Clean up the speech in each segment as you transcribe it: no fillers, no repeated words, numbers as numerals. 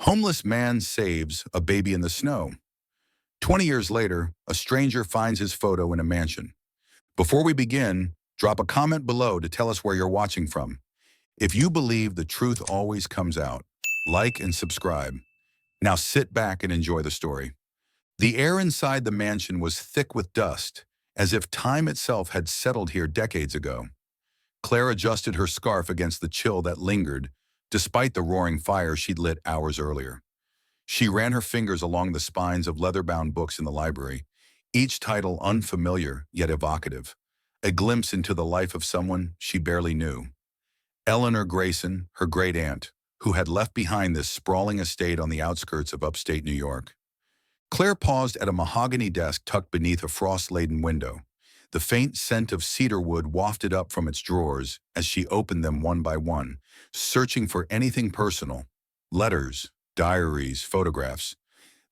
Homeless man saves a baby in the snow. 20 years later, a stranger finds his photo in a mansion. Before we begin, drop a comment below to tell us where you're watching from. If you believe the truth always comes out, like and subscribe. Now sit back and enjoy the story. The air inside the mansion was thick with dust, as if time itself had settled here decades ago. Claire adjusted her scarf against the chill that lingered, despite the roaring fire she'd lit hours earlier. She ran her fingers along the spines of leather-bound books in the library, each title unfamiliar yet evocative, a glimpse into the life of someone she barely knew. Eleanor Grayson, her great-aunt, who had left behind this sprawling estate on the outskirts of upstate New York. Claire paused at a mahogany desk tucked beneath a frost-laden window. The faint scent of cedar wood wafted up from its drawers as she opened them one by one, searching for anything personal, letters, diaries, photographs,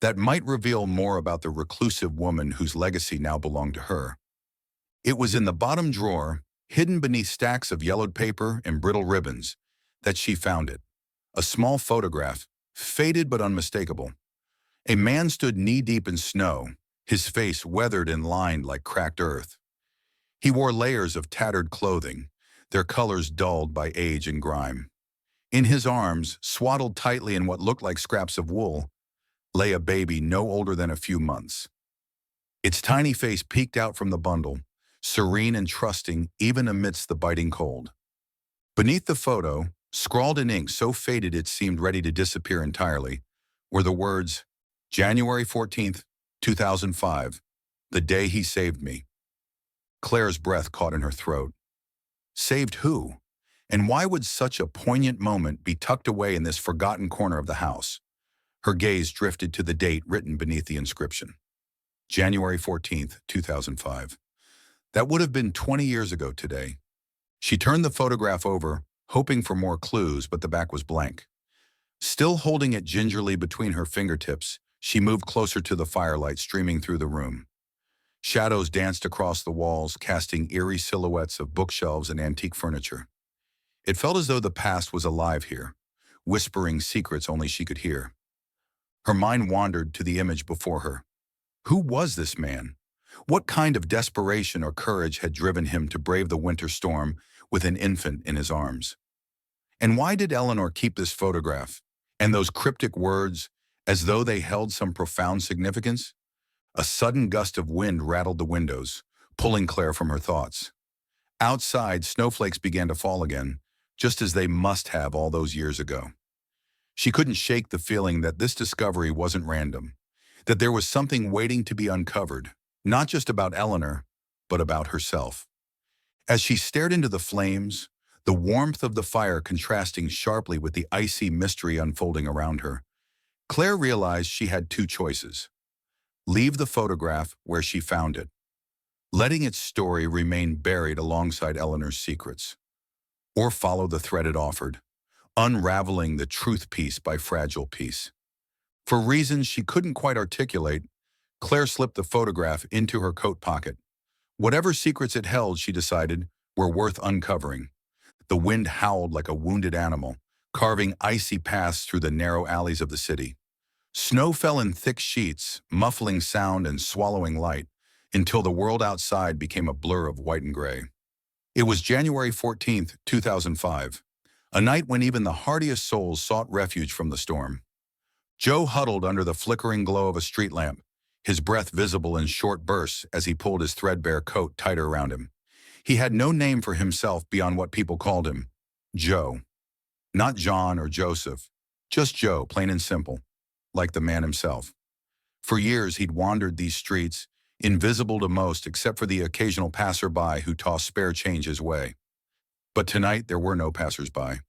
that might reveal more about the reclusive woman whose legacy now belonged to her. It was in the bottom drawer, hidden beneath stacks of yellowed paper and brittle ribbons, that she found it. A small photograph, faded but unmistakable. A man stood knee-deep in snow, his face weathered and lined like cracked earth. He wore layers of tattered clothing, their colors dulled by age and grime. In his arms, swaddled tightly in what looked like scraps of wool, lay a baby no older than a few months. Its tiny face peeked out from the bundle, serene and trusting even amidst the biting cold. Beneath the photo, scrawled in ink so faded it seemed ready to disappear entirely, were the words, January 14th, 2005, the day he saved me. Claire's breath caught in her throat. Saved who? And why would such a poignant moment be tucked away in this forgotten corner of the house? Her gaze drifted to the date written beneath the inscription. January 14th, 2005. That would have been 20 years ago today. She turned the photograph over, hoping for more clues, but the back was blank. Still holding it gingerly between her fingertips, she moved closer to the firelight streaming through the room. Shadows danced across the walls, casting eerie silhouettes of bookshelves and antique furniture. It felt as though the past was alive here, whispering secrets only she could hear. Her mind wandered to the image before her. Who was this man? What kind of desperation or courage had driven him to brave the winter storm with an infant in his arms? And why did Eleanor keep this photograph, and those cryptic words, as though they held some profound significance? A sudden gust of wind rattled the windows, pulling Claire from her thoughts. Outside, snowflakes began to fall again, just as they must have all those years ago. She couldn't shake the feeling that this discovery wasn't random, that there was something waiting to be uncovered, not just about Eleanor, but about herself. As she stared into the flames, the warmth of the fire contrasting sharply with the icy mystery unfolding around her, Claire realized she had two choices. Leave the photograph where she found it, letting its story remain buried alongside Eleanor's secrets, or follow the thread it offered, unraveling the truth piece by fragile piece. For reasons she couldn't quite articulate, Claire slipped the photograph into her coat pocket. Whatever secrets it held, she decided, were worth uncovering. The wind howled like a wounded animal, carving icy paths through the narrow alleys of the city. Snow fell in thick sheets, muffling sound and swallowing light, until the world outside became a blur of white and gray. It was January 14th, 2005, a night when even the hardiest souls sought refuge from the storm. Joe huddled under the flickering glow of a street lamp, his breath visible in short bursts as he pulled his threadbare coat tighter around him. He had no name for himself beyond what people called him, Joe. Not John or Joseph, just Joe, plain and simple, like the man himself. For years he'd wandered these streets, invisible to most except for the occasional passerby who tossed spare change his way. But tonight there were no passersby,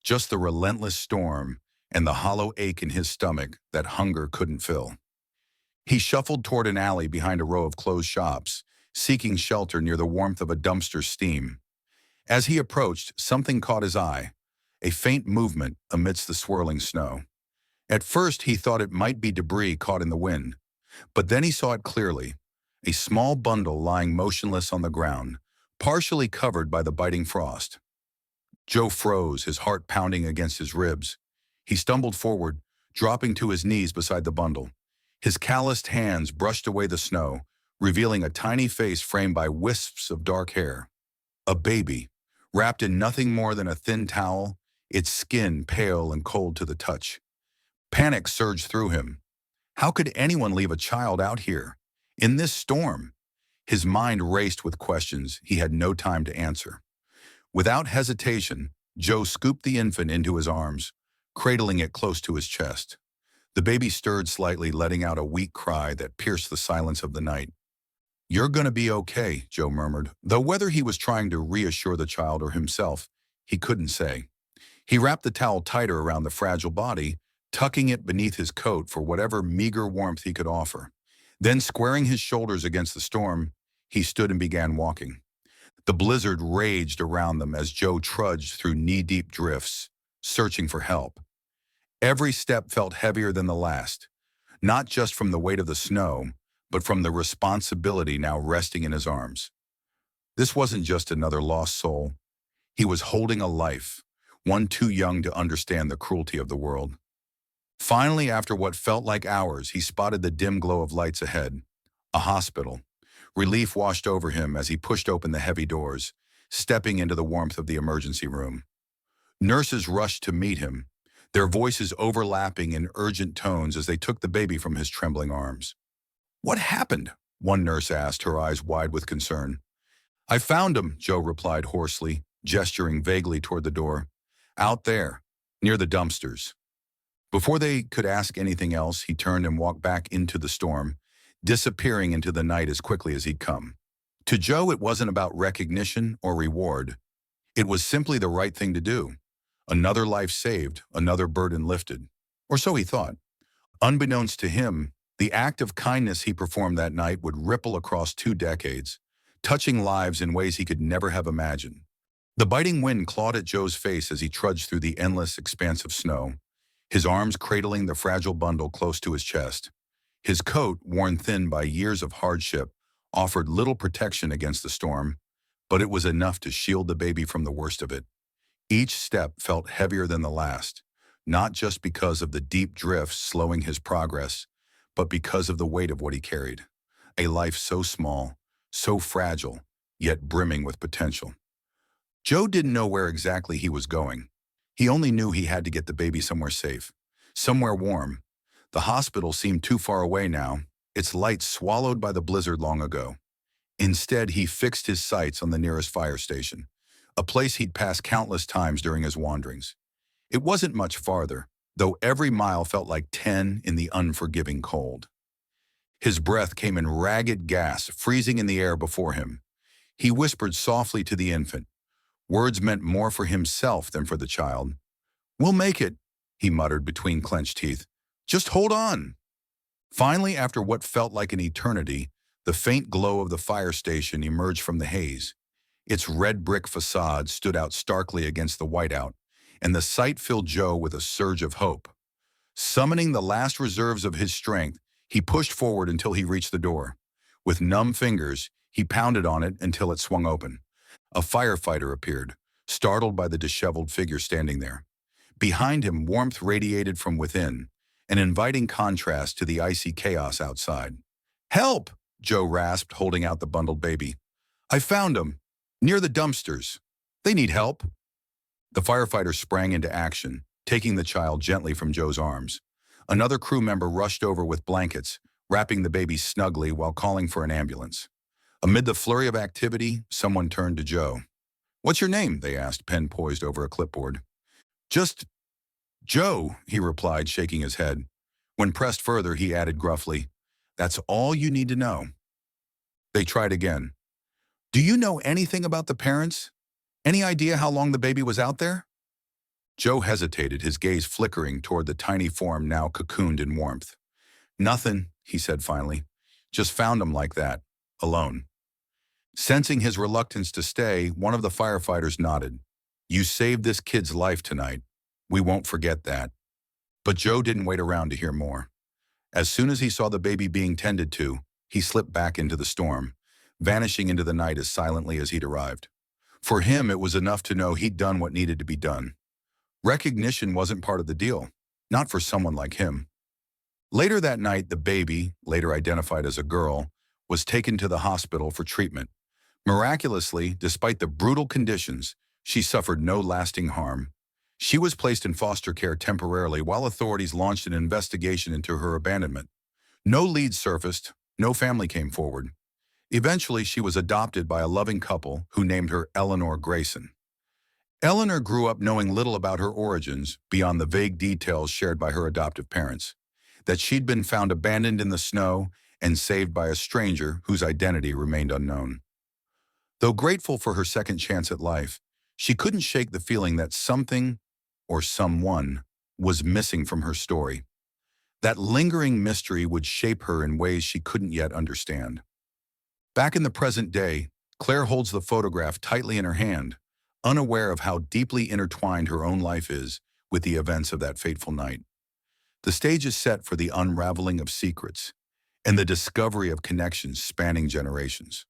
just the relentless storm and the hollow ache in his stomach that hunger couldn't fill. He shuffled toward an alley behind a row of closed shops, seeking shelter near the warmth of a dumpster's steam. As he approached, something caught his eye, a faint movement amidst the swirling snow. At first, he thought it might be debris caught in the wind, but then he saw it clearly, a small bundle lying motionless on the ground, partially covered by the biting frost. Joe froze, his heart pounding against his ribs. He stumbled forward, dropping to his knees beside the bundle. His calloused hands brushed away the snow, revealing a tiny face framed by wisps of dark hair. A baby, wrapped in nothing more than a thin towel, its skin pale and cold to the touch. Panic surged through him. How could anyone leave a child out here, in this storm? His mind raced with questions he had no time to answer. Without hesitation, Joe scooped the infant into his arms, cradling it close to his chest. The baby stirred slightly, letting out a weak cry that pierced the silence of the night. "You're gonna be okay," Joe murmured, though whether he was trying to reassure the child or himself, he couldn't say. He wrapped the towel tighter around the fragile body, tucking it beneath his coat for whatever meager warmth he could offer. Then, squaring his shoulders against the storm, he stood and began walking. The blizzard raged around them as Joe trudged through knee-deep drifts, searching for help. Every step felt heavier than the last, not just from the weight of the snow, but from the responsibility now resting in his arms. This wasn't just another lost soul. He was holding a life, one too young to understand the cruelty of the world. Finally, after what felt like hours, he spotted the dim glow of lights ahead. A hospital. Relief washed over him as he pushed open the heavy doors, stepping into the warmth of the emergency room. Nurses rushed to meet him, their voices overlapping in urgent tones as they took the baby from his trembling arms. "What happened?" one nurse asked, her eyes wide with concern. "I found him," Joe replied hoarsely, gesturing vaguely toward the door. "Out there, near the dumpsters." Before they could ask anything else, he turned and walked back into the storm, disappearing into the night as quickly as he'd come. To Joe, it wasn't about recognition or reward. It was simply the right thing to do. Another life saved, another burden lifted. Or so he thought. Unbeknownst to him, the act of kindness he performed that night would ripple across 2 decades, touching lives in ways he could never have imagined. The biting wind clawed at Joe's face as he trudged through the endless expanse of snow, his arms cradling the fragile bundle close to his chest. His coat, worn thin by years of hardship, offered little protection against the storm, but it was enough to shield the baby from the worst of it. Each step felt heavier than the last, not just because of the deep drifts slowing his progress, but because of the weight of what he carried. A life so small, so fragile, yet brimming with potential. Joe didn't know where exactly he was going. He only knew he had to get the baby somewhere safe, somewhere warm. The hospital seemed too far away now, its lights swallowed by the blizzard long ago. Instead, he fixed his sights on the nearest fire station, a place he'd passed countless times during his wanderings. It wasn't much farther, though every mile felt like 10 in the unforgiving cold. His breath came in ragged gasps, freezing in the air before him. He whispered softly to the infant. Words meant more for himself than for the child. "We'll make it," he muttered between clenched teeth. "Just hold on." Finally, after what felt like an eternity, the faint glow of the fire station emerged from the haze. Its red brick facade stood out starkly against the whiteout, and the sight filled Joe with a surge of hope. Summoning the last reserves of his strength, he pushed forward until he reached the door. With numb fingers, he pounded on it until it swung open. A firefighter appeared, startled by the disheveled figure standing there. Behind him, warmth radiated from within, an inviting contrast to the icy chaos outside. "Help!" Joe rasped, holding out the bundled baby. "I found him, near the dumpsters. They need help." The firefighter sprang into action, taking the child gently from Joe's arms. Another crew member rushed over with blankets, wrapping the baby snugly while calling for an ambulance. Amid the flurry of activity, someone turned to Joe. "What's your name?" they asked, pen poised over a clipboard. "Just Joe," he replied, shaking his head. When pressed further, he added gruffly, "That's all you need to know." They tried again. "Do you know anything about the parents? Any idea how long the baby was out there?" Joe hesitated, his gaze flickering toward the tiny form now cocooned in warmth. "Nothing," he said finally. "Just found him like that, alone." Sensing his reluctance to stay, one of the firefighters nodded. "You saved this kid's life tonight. We won't forget that." But Joe didn't wait around to hear more. As soon as he saw the baby being tended to, he slipped back into the storm, vanishing into the night as silently as he'd arrived. For him, it was enough to know he'd done what needed to be done. Recognition wasn't part of the deal. not for someone like him. Later that night, the baby, later identified as a girl, was taken to the hospital for treatment. Miraculously, despite the brutal conditions, she suffered no lasting harm. She was placed in foster care temporarily while authorities launched an investigation into her abandonment. No leads surfaced, no family came forward. Eventually, she was adopted by a loving couple who named her Eleanor Grayson. Eleanor grew up knowing little about her origins beyond the vague details shared by her adoptive parents, that she'd been found abandoned in the snow and saved by a stranger whose identity remained unknown. Though grateful for her second chance at life, she couldn't shake the feeling that something, or someone, was missing from her story. That lingering mystery would shape her in ways she couldn't yet understand. Back in the present day, Claire holds the photograph tightly in her hand, unaware of how deeply intertwined her own life is with the events of that fateful night. The stage is set for the unraveling of secrets and the discovery of connections spanning generations.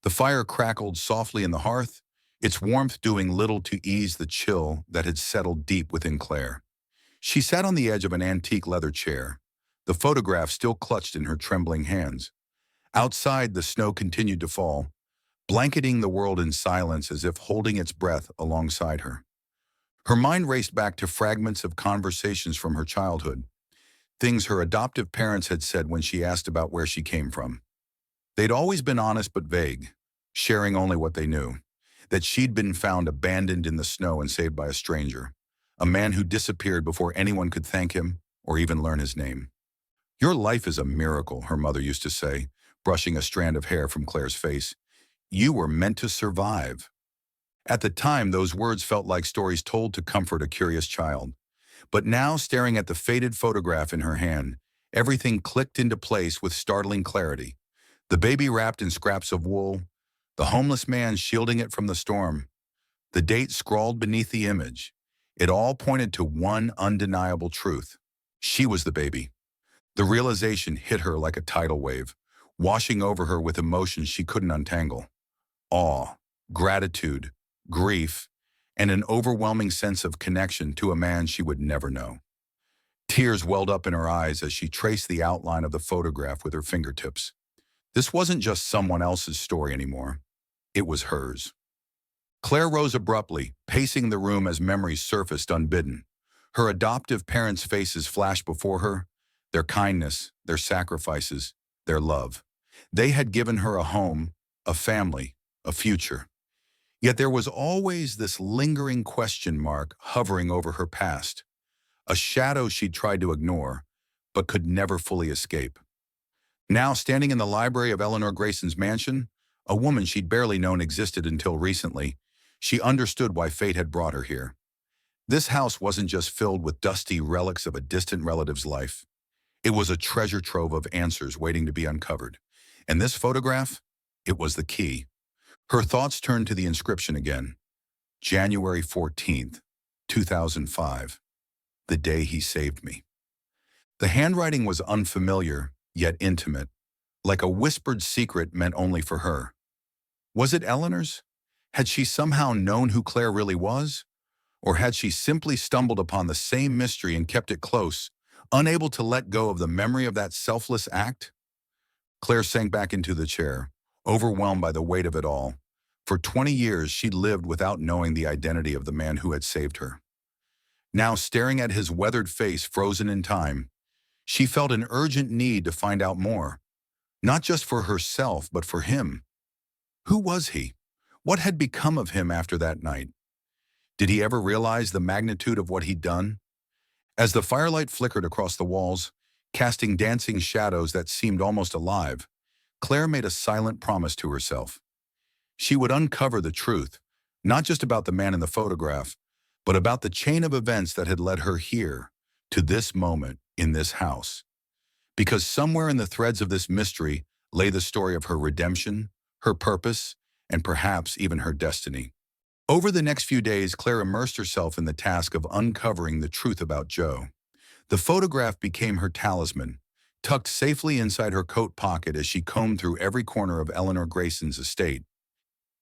The fire crackled softly in the hearth, its warmth doing little to ease the chill that had settled deep within Claire. She sat on the edge of an antique leather chair, the photograph still clutched in her trembling hands. Outside, the snow continued to fall, blanketing the world in silence as if holding its breath alongside her. Her mind raced back to fragments of conversations from her childhood, things her adoptive parents had said when she asked about where she came from. They'd always been honest but vague, sharing only what they knew, that she'd been found abandoned in the snow and saved by a stranger, a man who disappeared before anyone could thank him or even learn his name. "Your life is a miracle," her mother used to say, brushing a strand of hair from Claire's face. "You were meant to survive." At the time, those words felt like stories told to comfort a curious child. But now, staring at the faded photograph in her hand, everything clicked into place with startling clarity. The baby wrapped in scraps of wool, the homeless man shielding it from the storm, the date scrawled beneath the image. It all pointed to one undeniable truth. She was the baby. The realization hit her like a tidal wave, washing over her with emotions she couldn't untangle. Awe, gratitude, grief, and an overwhelming sense of connection to a man she would never know. Tears welled up in her eyes as she traced the outline of the photograph with her fingertips. This wasn't just someone else's story anymore. It was hers. Claire rose abruptly, pacing the room as memories surfaced unbidden. Her adoptive parents' faces flashed before her, their kindness, their sacrifices, their love. They had given her a home, a family, a future. Yet there was always this lingering question mark hovering over her past, a shadow she'd tried to ignore, but could never fully escape. Now, standing in the library of Eleanor Grayson's mansion, a woman she'd barely known existed until recently, she understood why fate had brought her here. This house wasn't just filled with dusty relics of a distant relative's life. It was a treasure trove of answers waiting to be uncovered. And this photograph? It was the key. Her thoughts turned to the inscription again. January 14th, 2005. The day he saved me. The handwriting was unfamiliar, yet intimate, like a whispered secret meant only for her. Was it Eleanor's? Had she somehow known who Claire really was? Or had she simply stumbled upon the same mystery and kept it close, unable to let go of the memory of that selfless act? Claire sank back into the chair, overwhelmed by the weight of it all. For 20 years, she'd lived without knowing the identity of the man who had saved her. Now, staring at his weathered face frozen in time, she felt an urgent need to find out more, not just for herself, but for him. Who was he? What had become of him after that night? Did he ever realize the magnitude of what he'd done? As the firelight flickered across the walls, casting dancing shadows that seemed almost alive, Claire made a silent promise to herself. She would uncover the truth, not just about the man in the photograph, but about the chain of events that had led her here, to this moment, in this house. Because somewhere in the threads of this mystery lay the story of her redemption, her purpose, and perhaps even her destiny. Over the next few days, Claire immersed herself in the task of uncovering the truth about Joe. The photograph became her talisman, tucked safely inside her coat pocket as she combed through every corner of Eleanor Grayson's estate.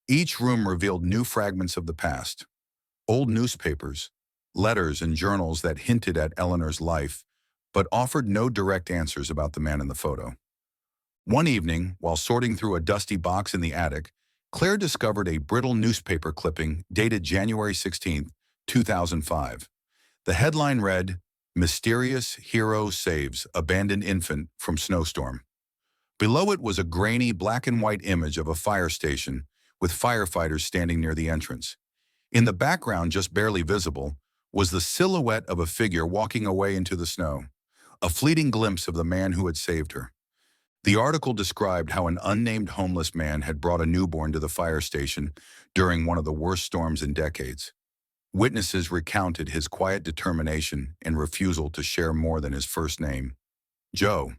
Each room revealed new fragments of the past, old newspapers, letters and journals that hinted at Eleanor's life, but offered no direct answers about the man in the photo. One evening, while sorting through a dusty box in the attic, Claire discovered a brittle newspaper clipping dated January 16, 2005. The headline read, "Mysterious Hero Saves Abandoned Infant from Snowstorm." Below it was a grainy black and white image of a fire station with firefighters standing near the entrance. In the background, just barely visible, was the silhouette of a figure walking away into the snow, a fleeting glimpse of the man who had saved her. The article described how an unnamed homeless man had brought a newborn to the fire station during one of the worst storms in decades. Witnesses recounted his quiet determination and refusal to share more than his first name, Joe.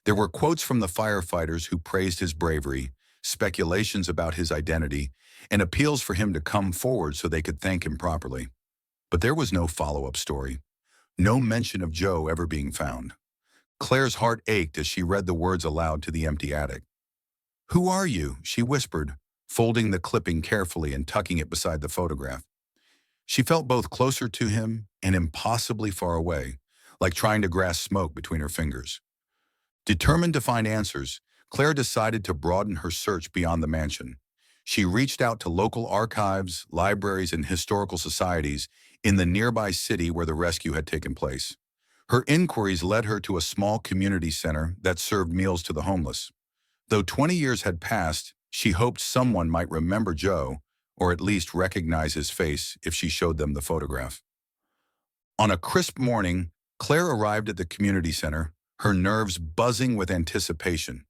There were quotes from the firefighters who praised his bravery, speculations about his identity, and appeals for him to come forward so they could thank him properly. But there was no follow-up story, no mention of Joe ever being found. Claire's heart ached as she read the words aloud to the empty attic. "Who are you?" she whispered, folding the clipping carefully and tucking it beside the photograph. She felt both closer to him and impossibly far away, like trying to grasp smoke between her fingers. Determined to find answers, Claire decided to broaden her search beyond the mansion. She reached out to local archives, libraries, and historical societies in the nearby city where the rescue had taken place. Her inquiries led her to a small community center that served meals to the homeless. Though 20 years had passed, she hoped someone might remember Joe, or at least recognize his face if she showed them the photograph. On a crisp morning, Claire arrived at the community center, her nerves buzzing with anticipation.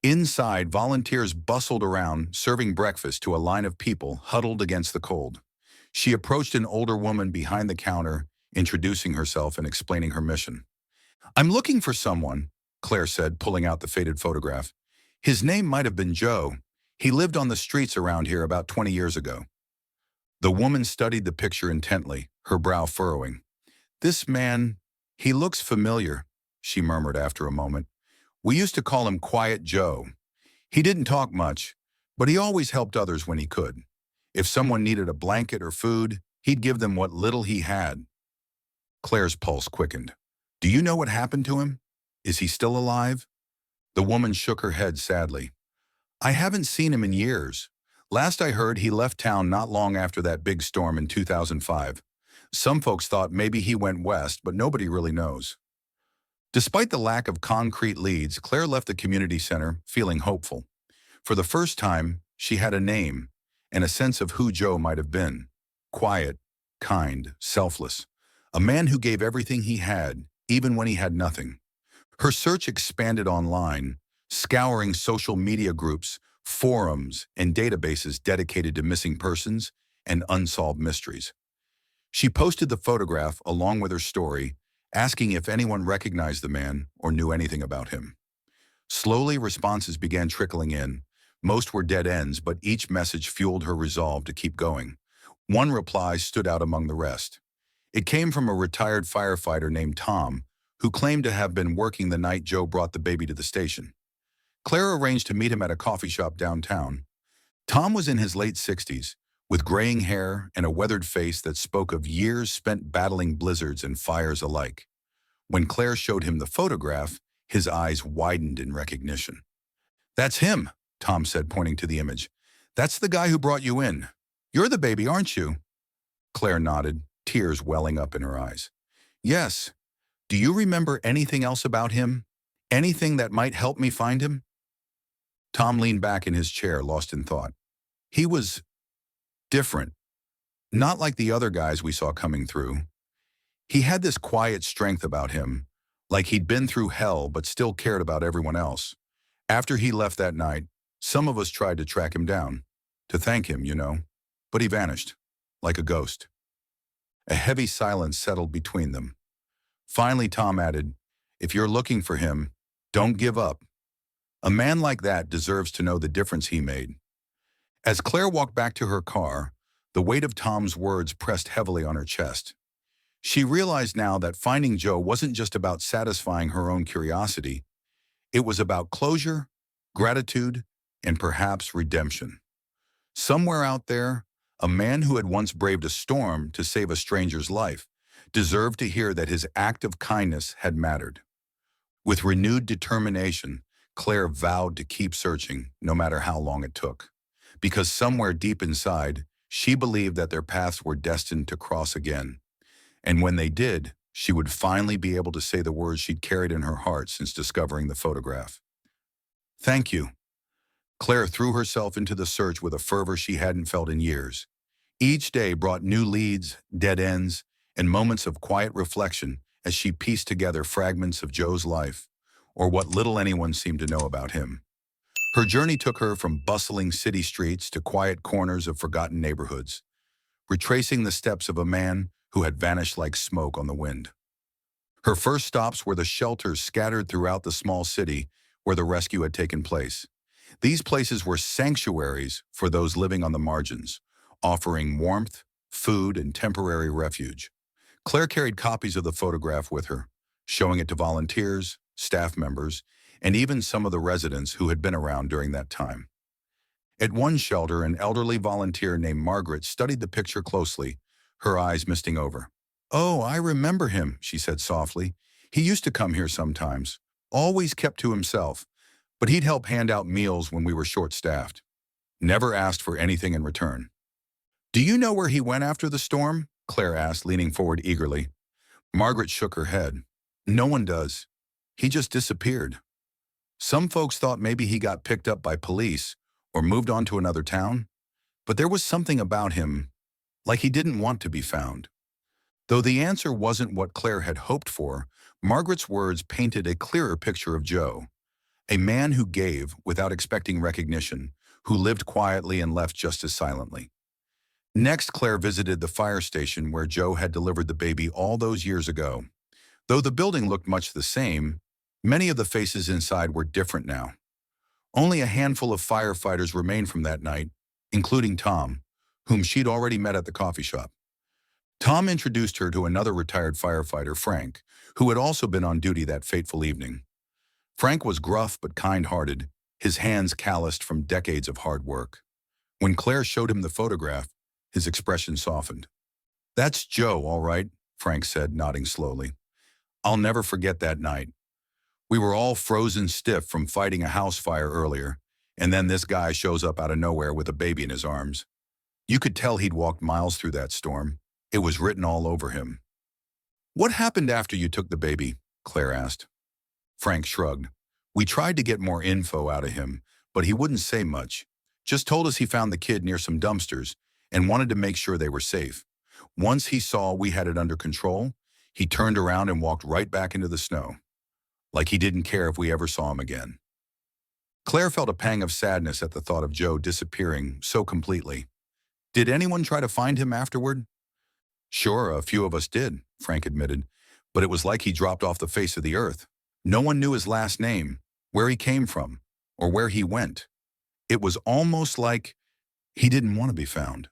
Inside, volunteers bustled around, serving breakfast to a line of people huddled against the cold. She approached an older woman behind the counter, introducing herself and explaining her mission. "I'm looking for someone," Claire said, pulling out the faded photograph. "His name might have been Joe. He lived on the streets around here about 20 years ago." The woman studied the picture intently, her brow furrowing. "This man, he looks familiar," she murmured after a moment. "We used to call him Quiet Joe. He didn't talk much, but he always helped others when he could. If someone needed a blanket or food, he'd give them what little he had." Claire's pulse quickened. "Do you know what happened to him? Is he still alive?" The woman shook her head sadly. "I haven't seen him in years. Last I heard, he left town not long after that big storm in 2005. Some folks thought maybe he went west, but nobody really knows." Despite the lack of concrete leads, Claire left the community center feeling hopeful. For the first time, she had a name and a sense of who Joe might have been. Quiet, kind, selfless. A man who gave everything he had, even when he had nothing. Her search expanded online, scouring social media groups, forums, and databases dedicated to missing persons and unsolved mysteries. She posted the photograph along with her story, asking if anyone recognized the man or knew anything about him. Slowly, responses began trickling in. Most were dead ends, but each message fueled her resolve to keep going. One reply stood out among the rest. It came from a retired firefighter named Tom, who claimed to have been working the night Joe brought the baby to the station. Claire arranged to meet him at a coffee shop downtown. Tom was in his late 60s, with graying hair and a weathered face that spoke of years spent battling blizzards and fires alike. When Claire showed him the photograph, his eyes widened in recognition. "That's him," Tom said, pointing to the image. "That's the guy who brought you in. You're the baby, aren't you?" Claire nodded, tears welling up in her eyes. "Yes. Do you remember anything else about him? Anything that might help me find him?" Tom leaned back in his chair, lost in thought. "He was different. Not like the other guys we saw coming through. He had this quiet strength about him, like he'd been through hell but still cared about everyone else. After he left that night, some of us tried to track him down, to thank him, but he vanished, like a ghost." A heavy silence settled between them. Finally, Tom added, "If you're looking for him, don't give up. A man like that deserves to know the difference he made." As Claire walked back to her car, the weight of Tom's words pressed heavily on her chest. She realized now that finding Joe wasn't just about satisfying her own curiosity. It was about closure, gratitude, and perhaps redemption. Somewhere out there, A man who had once braved a storm to save a stranger's life deserved to hear that his act of kindness had mattered. With renewed determination, Claire vowed to keep searching, no matter how long it took. Because somewhere deep inside, she believed that their paths were destined to cross again. And when they did, she would finally be able to say the words she'd carried in her heart since discovering the photograph. Thank you. Claire threw herself into the search with a fervor she hadn't felt in years. Each day brought new leads, dead ends, and moments of quiet reflection as she pieced together fragments of Joe's life, or what little anyone seemed to know about him. Her journey took her from bustling city streets to quiet corners of forgotten neighborhoods, retracing the steps of a man who had vanished like smoke on the wind. Her first stops were the shelters scattered throughout the small city where the rescue had taken place. These places were sanctuaries for those living on the margins, offering warmth, food, and temporary refuge. Claire carried copies of the photograph with her, showing it to volunteers, staff members, and even some of the residents who had been around during that time. At one shelter, an elderly volunteer named Margaret studied the picture closely, her eyes misting over. "Oh, I remember him," she said softly. "He used to come here sometimes, always kept to himself, but he'd help hand out meals when we were short-staffed. Never asked for anything in return." "Do you know where he went after the storm?" Claire asked, leaning forward eagerly. Margaret shook her head. "No one does. He just disappeared. Some folks thought maybe he got picked up by police or moved on to another town, but there was something about him, like he didn't want to be found." Though the answer wasn't what Claire had hoped for, Margaret's words painted a clearer picture of Joe, a man who gave without expecting recognition, who lived quietly and left just as silently. Next, Claire visited the fire station where Joe had delivered the baby all those years ago. Though the building looked much the same, many of the faces inside were different now. Only a handful of firefighters remained from that night, including Tom, whom she'd already met at the coffee shop. Tom introduced her to another retired firefighter, Frank, who had also been on duty that fateful evening. Frank was gruff but kind-hearted, his hands calloused from decades of hard work. When Claire showed him the photograph, his expression softened. "That's Joe, all right," Frank said, nodding slowly. "I'll never forget that night. We were all frozen stiff from fighting a house fire earlier, and then this guy shows up out of nowhere with a baby in his arms. You could tell he'd walked miles through that storm. It was written all over him." "What happened after you took the baby?" Claire asked. Frank shrugged. "We tried to get more info out of him, but he wouldn't say much. Just told us he found the kid near some dumpsters and wanted to make sure they were safe. Once he saw we had it under control, he turned around and walked right back into the snow, like he didn't care if we ever saw him again." Claire felt a pang of sadness at the thought of Joe disappearing so completely. "Did anyone try to find him afterward?" "Sure, a few of us did," Frank admitted, "but it was like he dropped off the face of the earth. No one knew his last name, where he came from, or where he went. It was almost like he didn't want to be found."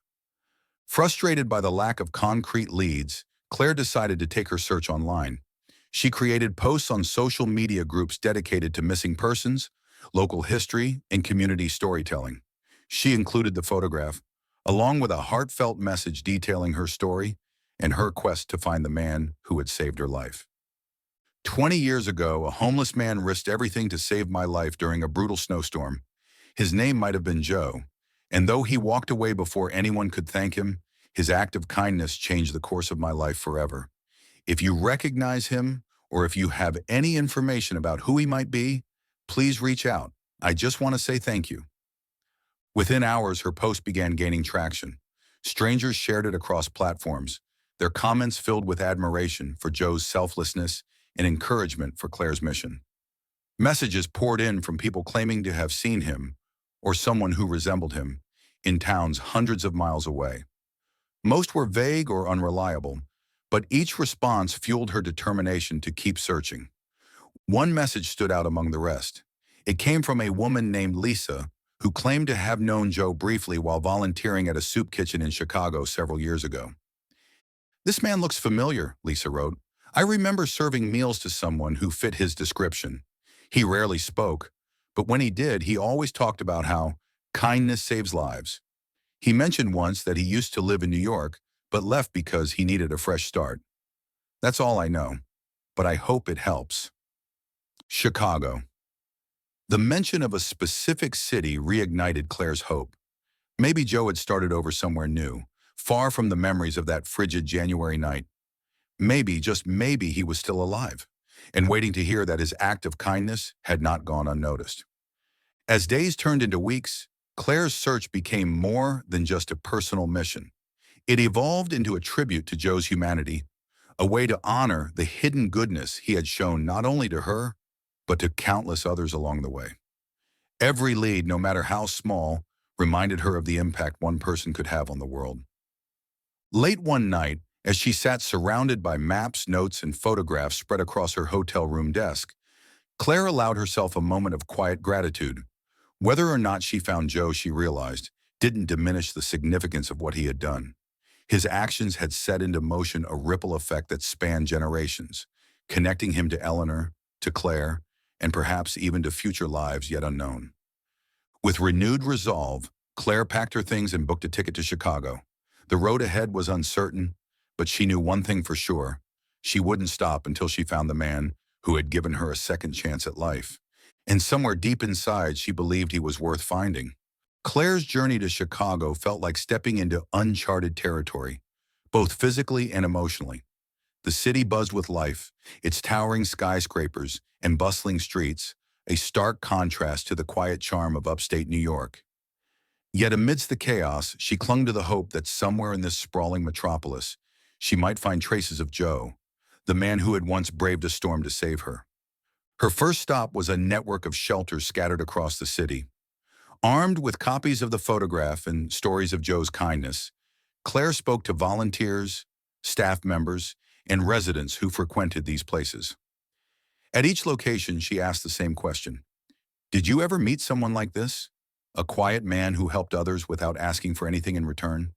Frustrated by the lack of concrete leads, Claire decided to take her search online. She created posts on social media groups dedicated to missing persons, local history, and community storytelling. She included the photograph, along with a heartfelt message detailing her story and her quest to find the man who had saved her life. 20 years ago, a homeless man risked everything to save my life during a brutal snowstorm. His name might have been Joe, and though he walked away before anyone could thank him, his act of kindness changed the course of my life forever. If you recognize him, or if you have any information about who he might be, please reach out. I just want to say thank you. Within hours, her post began gaining traction. Strangers shared it across platforms, their comments filled with admiration for Joe's selflessness and encouragement for Claire's mission. Messages poured in from people claiming to have seen him, or someone who resembled him, in towns hundreds of miles away. Most were vague or unreliable, but each response fueled her determination to keep searching. One message stood out among the rest. It came from a woman named Lisa, who claimed to have known Joe briefly while volunteering at a soup kitchen in Chicago several years ago. "This man looks familiar," Lisa wrote. "I remember serving meals to someone who fit his description. He rarely spoke, but when he did, he always talked about how kindness saves lives. He mentioned once that he used to live in New York, but left because he needed a fresh start. That's all I know, but I hope it helps. Chicago. The mention of a specific city reignited Claire's hope. Maybe Joe had started over somewhere new, far from the memories of that frigid January night. Maybe, just maybe, he was still alive, and waiting to hear that his act of kindness had not gone unnoticed. As days turned into weeks, Claire's search became more than just a personal mission. It evolved into a tribute to Joe's humanity, a way to honor the hidden goodness he had shown not only to her, but to countless others along the way. Every lead, no matter how small, reminded her of the impact one person could have on the world. Late one night, as she sat surrounded by maps, notes, and photographs spread across her hotel room desk, Claire allowed herself a moment of quiet gratitude. Whether or not she found Joe, she realized, didn't diminish the significance of what he had done. His actions had set into motion a ripple effect that spanned generations, connecting him to Eleanor, to Claire, and perhaps even to future lives yet unknown. With renewed resolve, Claire packed her things and booked a ticket to Chicago. The road ahead was uncertain, but she knew one thing for sure. She wouldn't stop until she found the man who had given her a second chance at life. And somewhere deep inside, she believed he was worth finding. Claire's journey to Chicago felt like stepping into uncharted territory, both physically and emotionally. The city buzzed with life, its towering skyscrapers and bustling streets, a stark contrast to the quiet charm of upstate New York. Yet amidst the chaos, she clung to the hope that somewhere in this sprawling metropolis, she might find traces of Joe, the man who had once braved a storm to save her. Her first stop was a network of shelters scattered across the city. Armed with copies of the photograph and stories of Joe's kindness, Claire spoke to volunteers, staff members, and residents who frequented these places. At each location, she asked the same question. Did you ever meet someone like this? A quiet man who helped others without asking for anything in return?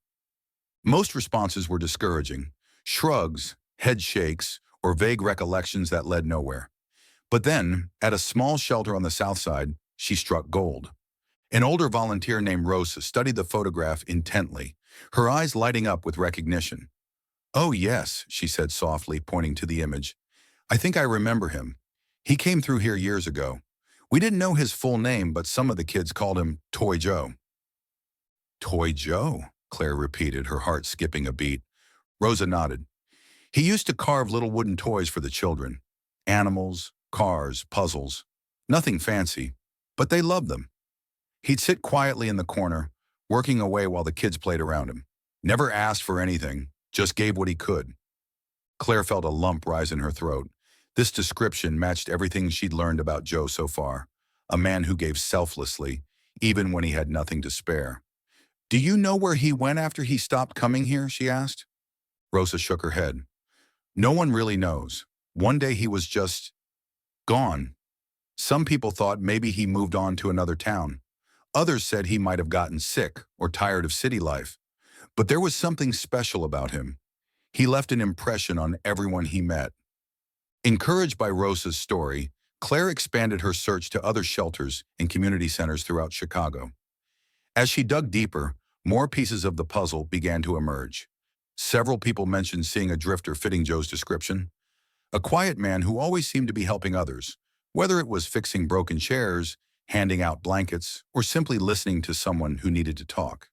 Most responses were discouraging, shrugs, head shakes, or vague recollections that led nowhere. But then, at a small shelter on the south side, she struck gold. An older volunteer named Rosa studied the photograph intently, her eyes lighting up with recognition. "Oh yes," she said softly, pointing to the image. "I think I remember him. He came through here years ago. We didn't know his full name, but some of the kids called him Toy Joe." "Toy Joe," Claire repeated, her heart skipping a beat. Rosa nodded. "He used to carve little wooden toys for the children. Animals, cars, puzzles. Nothing fancy, but they loved them. He'd sit quietly in the corner, working away while the kids played around him. Never asked for anything, just gave what he could." Claire felt a lump rise in her throat. This description matched everything she'd learned about Joe so far, a man who gave selflessly, even when he had nothing to spare. "Do you know where he went after he stopped coming here?" she asked. Rosa shook her head. "No one really knows. One day he was just gone. Some people thought maybe he moved on to another town. Others said he might have gotten sick or tired of city life. But there was something special about him. He left an impression on everyone he met." Encouraged by Rosa's story, Claire expanded her search to other shelters and community centers throughout Chicago. As she dug deeper, more pieces of the puzzle began to emerge. Several people mentioned seeing a drifter fitting Joe's description, a quiet man who always seemed to be helping others, whether it was fixing broken chairs, handing out blankets, or simply listening to someone who needed to talk.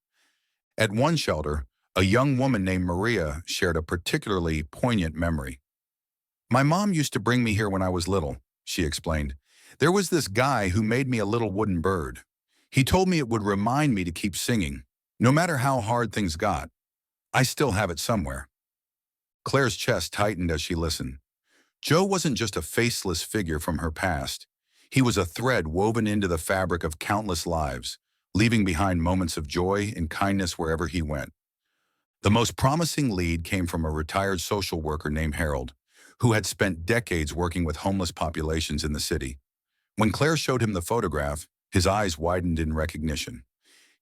At one shelter, a young woman named Maria shared a particularly poignant memory. "My mom used to bring me here when I was little," she explained. "There was this guy who made me a little wooden bird. He told me it would remind me to keep singing, no matter how hard things got. I still have it somewhere." Claire's chest tightened as she listened. Joe wasn't just a faceless figure from her past. He was a thread woven into the fabric of countless lives, leaving behind moments of joy and kindness wherever he went. The most promising lead came from a retired social worker named Harold, who had spent decades working with homeless populations in the city. When Claire showed him the photograph, his eyes widened in recognition.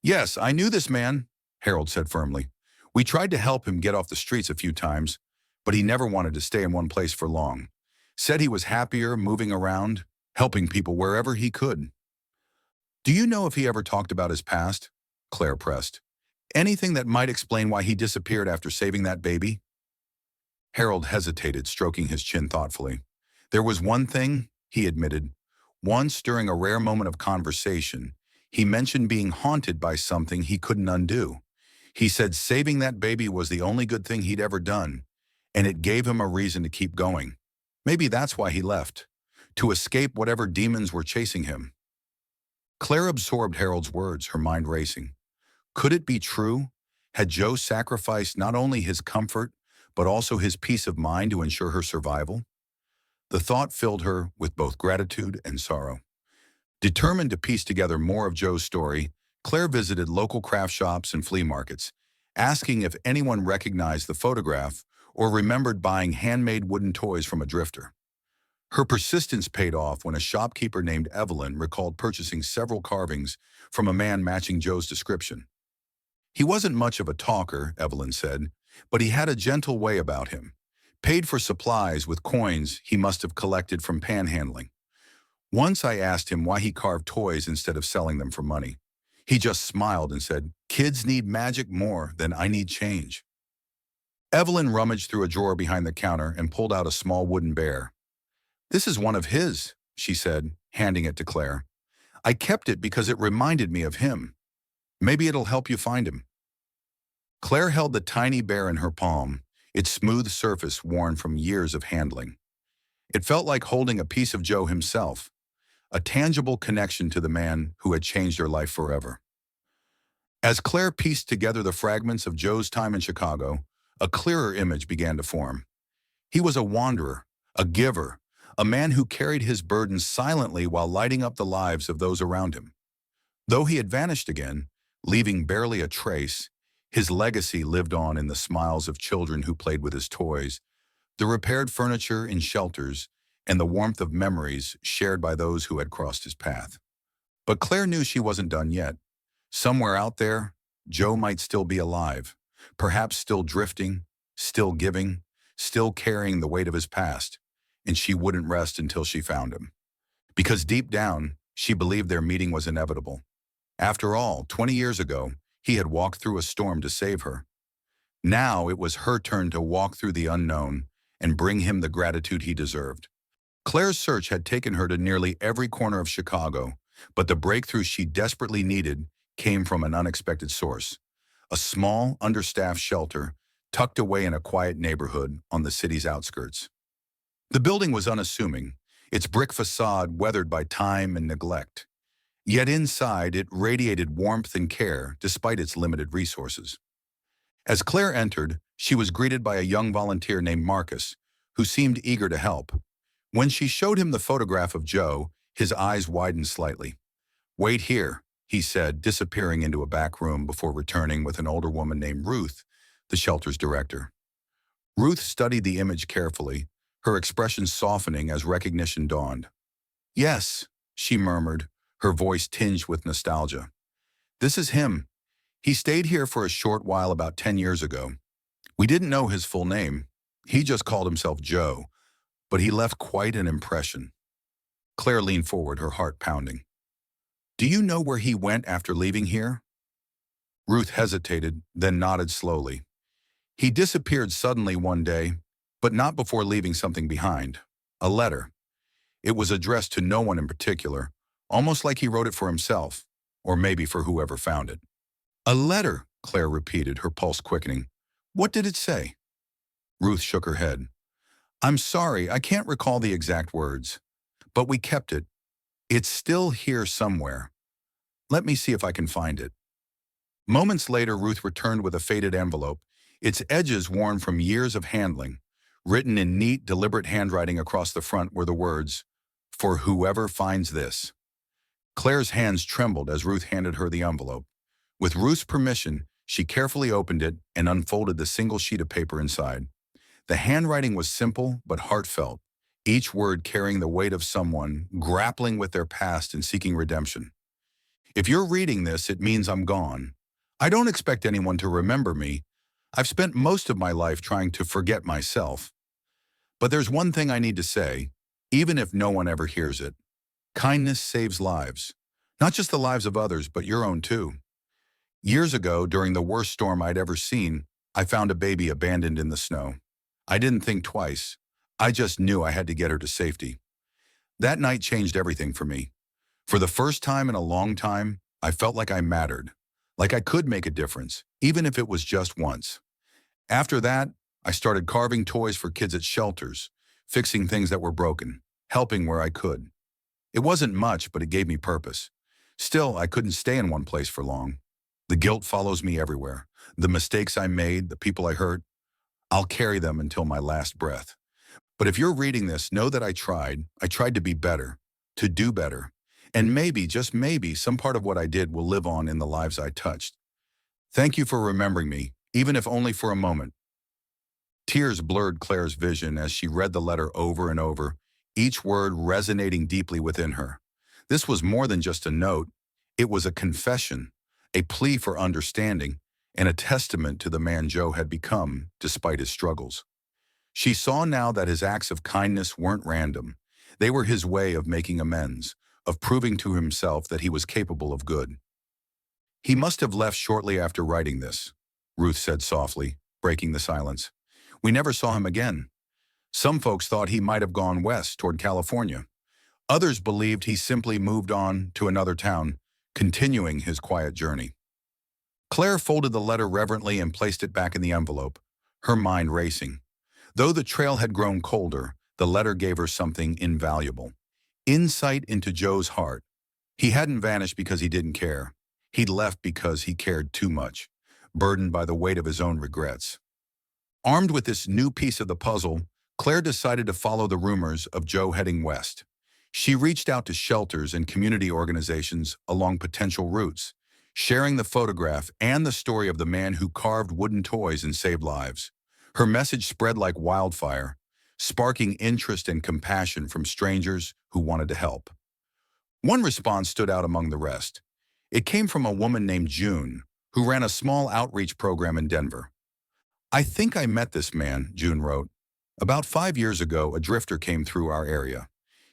"Yes, I knew this man," Harold said firmly. "We tried to help him get off the streets a few times, but he never wanted to stay in one place for long. Said he was happier moving around, helping people wherever he could." "Do you know if he ever talked about his past?" Claire pressed. Anything that might explain why he disappeared after saving that baby? Harold hesitated, stroking his chin thoughtfully. There was one thing, he admitted. Once, during a rare moment of conversation, he mentioned being haunted by something he couldn't undo. He said saving that baby was the only good thing he'd ever done, and it gave him a reason to keep going. Maybe that's why he left, to escape whatever demons were chasing him. Claire absorbed Harold's words, her mind racing. Could it be true? Had Joe sacrificed not only his comfort, but also his peace of mind to ensure her survival? The thought filled her with both gratitude and sorrow. Determined to piece together more of Joe's story, Claire visited local craft shops and flea markets, asking if anyone recognized the photograph or remembered buying handmade wooden toys from a drifter. Her persistence paid off when a shopkeeper named Evelyn recalled purchasing several carvings from a man matching Joe's description. He wasn't much of a talker, Evelyn said, but he had a gentle way about him. Paid for supplies with coins he must have collected from panhandling. Once I asked him why he carved toys instead of selling them for money. He just smiled and said, "Kids need magic more than I need change." Evelyn rummaged through a drawer behind the counter and pulled out a small wooden bear. "This is one of his," she said, handing it to Claire. "I kept it because it reminded me of him. Maybe it'll help you find him." Claire held the tiny bear in her palm, its smooth surface worn from years of handling. It felt like holding a piece of Joe himself, a tangible connection to the man who had changed her life forever. As Claire pieced together the fragments of Joe's time in Chicago, a clearer image began to form. He was a wanderer, a giver, a man who carried his burdens silently while lighting up the lives of those around him. Though he had vanished again, leaving barely a trace, his legacy lived on in the smiles of children who played with his toys, the repaired furniture in shelters, and the warmth of memories shared by those who had crossed his path. But Claire knew she wasn't done yet. Somewhere out there, Joe might still be alive, perhaps still drifting, still giving, still carrying the weight of his past, and she wouldn't rest until she found him. Because deep down, she believed their meeting was inevitable. After all, 20 years ago, he had walked through a storm to save her. Now it was her turn to walk through the unknown and bring him the gratitude he deserved. Claire's search had taken her to nearly every corner of Chicago, but the breakthrough she desperately needed came from an unexpected source. A small, understaffed shelter tucked away in a quiet neighborhood on the city's outskirts. The building was unassuming, its brick facade weathered by time and neglect. Yet inside, it radiated warmth and care despite its limited resources. As Claire entered, she was greeted by a young volunteer named Marcus, who seemed eager to help. When she showed him the photograph of Joe, his eyes widened slightly. "Wait here," he said, disappearing into a back room before returning with an older woman named Ruth, the shelter's director. Ruth studied the image carefully, her expression softening as recognition dawned. "Yes," she murmured, her voice tinged with nostalgia. "This is him. He stayed here for a short while about 10 years ago. We didn't know his full name. He just called himself Joe, but he left quite an impression." Claire leaned forward, her heart pounding. "Do you know where he went after leaving here?" Ruth hesitated, then nodded slowly. "He disappeared suddenly one day, but not before leaving something behind. A letter. It was addressed to no one in particular, almost like he wrote it for himself, or maybe for whoever found it." "A letter," Claire repeated, her pulse quickening. "What did it say?" Ruth shook her head. "I'm sorry, I can't recall the exact words. But we kept it. It's still here somewhere. Let me see if I can find it." Moments later, Ruth returned with a faded envelope, its edges worn from years of handling. Written in neat, deliberate handwriting across the front were the words, "For whoever finds this." Claire's hands trembled as Ruth handed her the envelope. With Ruth's permission, she carefully opened it and unfolded the single sheet of paper inside. The handwriting was simple but heartfelt, each word carrying the weight of someone grappling with their past and seeking redemption. "If you're reading this, it means I'm gone. I don't expect anyone to remember me. I've spent most of my life trying to forget myself. But there's one thing I need to say, even if no one ever hears it. Kindness saves lives. Not just the lives of others, but your own too. Years ago, during the worst storm I'd ever seen, I found a baby abandoned in the snow. I didn't think twice. I just knew I had to get her to safety. That night changed everything for me. For the first time in a long time, I felt like I mattered, like I could make a difference, even if it was just once. After that, I started carving toys for kids at shelters, fixing things that were broken, helping where I could. It wasn't much, but it gave me purpose. Still, I couldn't stay in one place for long. The guilt follows me everywhere. The mistakes I made, the people I hurt, I'll carry them until my last breath. But if you're reading this, know that I tried. I tried to be better, to do better. And maybe, just maybe, some part of what I did will live on in the lives I touched. Thank you for remembering me, even if only for a moment. Tears blurred Claire's vision as she read the letter over and over, each word resonating deeply within her. This was more than just a note. It was a confession, a plea for understanding, and a testament to the man Joe had become despite his struggles. She saw now that his acts of kindness weren't random. They were his way of making amends, of proving to himself that he was capable of good. He must have left shortly after writing this, Ruth said softly, breaking the silence. We never saw him again. Some folks thought he might have gone west toward California. Others believed he simply moved on to another town, continuing his quiet journey. Claire folded the letter reverently and placed it back in the envelope, her mind racing. Though the trail had grown colder, the letter gave her something invaluable. Insight into Joe's heart. He hadn't vanished because he didn't care. He'd left because he cared too much, burdened by the weight of his own regrets. Armed with this new piece of the puzzle, Claire decided to follow the rumors of Joe heading west. She reached out to shelters and community organizations along potential routes, sharing the photograph and the story of the man who carved wooden toys and saved lives. Her message spread like wildfire, sparking interest and compassion from strangers who wanted to help. One response stood out among the rest. It came from a woman named June, who ran a small outreach program in Denver. I think I met this man, June wrote. About 5 years ago, a drifter came through our area.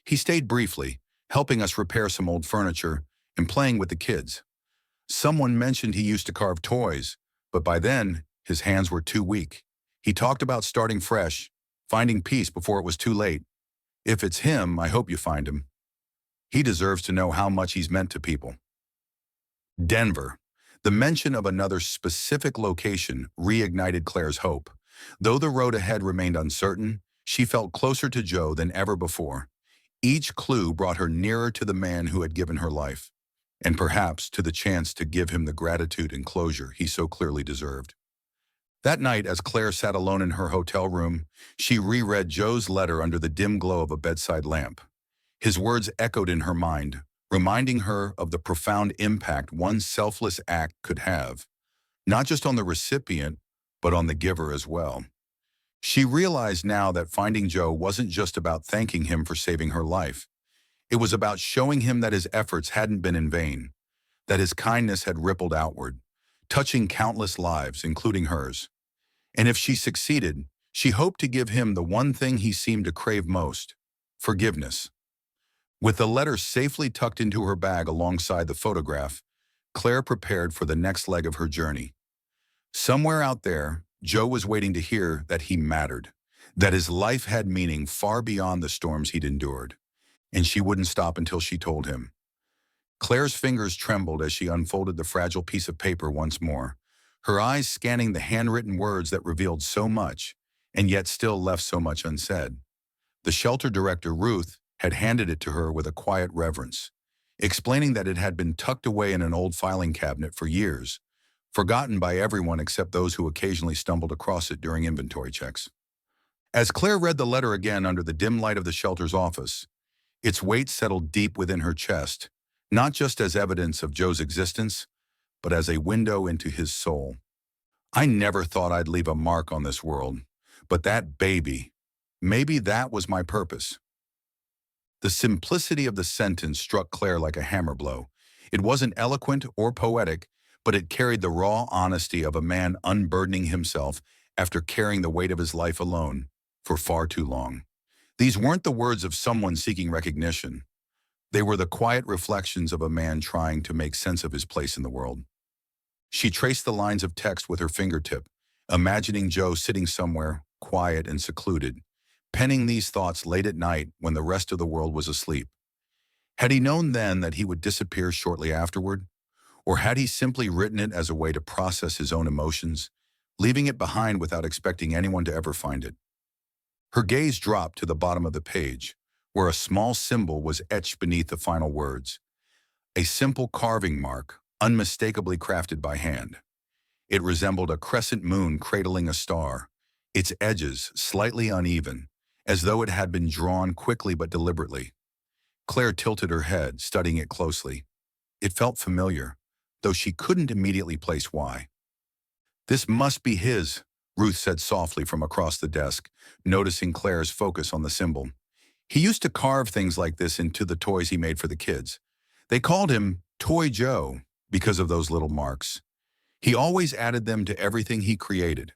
He stayed briefly, helping us repair some old furniture and playing with the kids. Someone mentioned he used to carve toys, but by then, his hands were too weak. He talked about starting fresh, finding peace before it was too late. If it's him, I hope you find him. He deserves to know how much he's meant to people. Denver. The mention of another specific location reignited Claire's hope. Though the road ahead remained uncertain, she felt closer to Joe than ever before. Each clue brought her nearer to the man who had given her life, and perhaps to the chance to give him the gratitude and closure he so clearly deserved. That night, as Claire sat alone in her hotel room, she reread Joe's letter under the dim glow of a bedside lamp. His words echoed in her mind, reminding her of the profound impact one selfless act could have, not just on the recipient, but on the giver as well. She realized now that finding Joe wasn't just about thanking him for saving her life. It was about showing him that his efforts hadn't been in vain, that his kindness had rippled outward, touching countless lives, including hers. And if she succeeded, she hoped to give him the one thing he seemed to crave most: forgiveness. With the letter safely tucked into her bag alongside the photograph, Claire prepared for the next leg of her journey. Somewhere out there, Joe was waiting to hear that he mattered, that his life had meaning far beyond the storms he'd endured, and she wouldn't stop until she told him. Claire's fingers trembled as she unfolded the fragile piece of paper once more, her eyes scanning the handwritten words that revealed so much, and yet still left so much unsaid. The shelter director, Ruth, had handed it to her with a quiet reverence, explaining that it had been tucked away in an old filing cabinet for years, forgotten by everyone except those who occasionally stumbled across it during inventory checks. As Claire read the letter again under the dim light of the shelter's office, its weight settled deep within her chest, not just as evidence of Joe's existence, but as a window into his soul. I never thought I'd leave a mark on this world, but that baby, maybe that was my purpose. The simplicity of the sentence struck Claire like a hammer blow. It wasn't eloquent or poetic, but it carried the raw honesty of a man unburdening himself after carrying the weight of his life alone for far too long. These weren't the words of someone seeking recognition. They were the quiet reflections of a man trying to make sense of his place in the world. She traced the lines of text with her fingertip, imagining Joe sitting somewhere, quiet and secluded, penning these thoughts late at night when the rest of the world was asleep. Had he known then that he would disappear shortly afterward? Or had he simply written it as a way to process his own emotions, leaving it behind without expecting anyone to ever find it? Her gaze dropped to the bottom of the page, where a small symbol was etched beneath the final words. A simple carving mark, unmistakably crafted by hand. It resembled a crescent moon cradling a star, its edges slightly uneven, as though it had been drawn quickly but deliberately. Claire tilted her head, studying it closely. It felt familiar, though she couldn't immediately place why. "This must be his," Ruth said softly from across the desk, noticing Claire's focus on the symbol. "He used to carve things like this into the toys he made for the kids. They called him Toy Joe because of those little marks. He always added them to everything he created."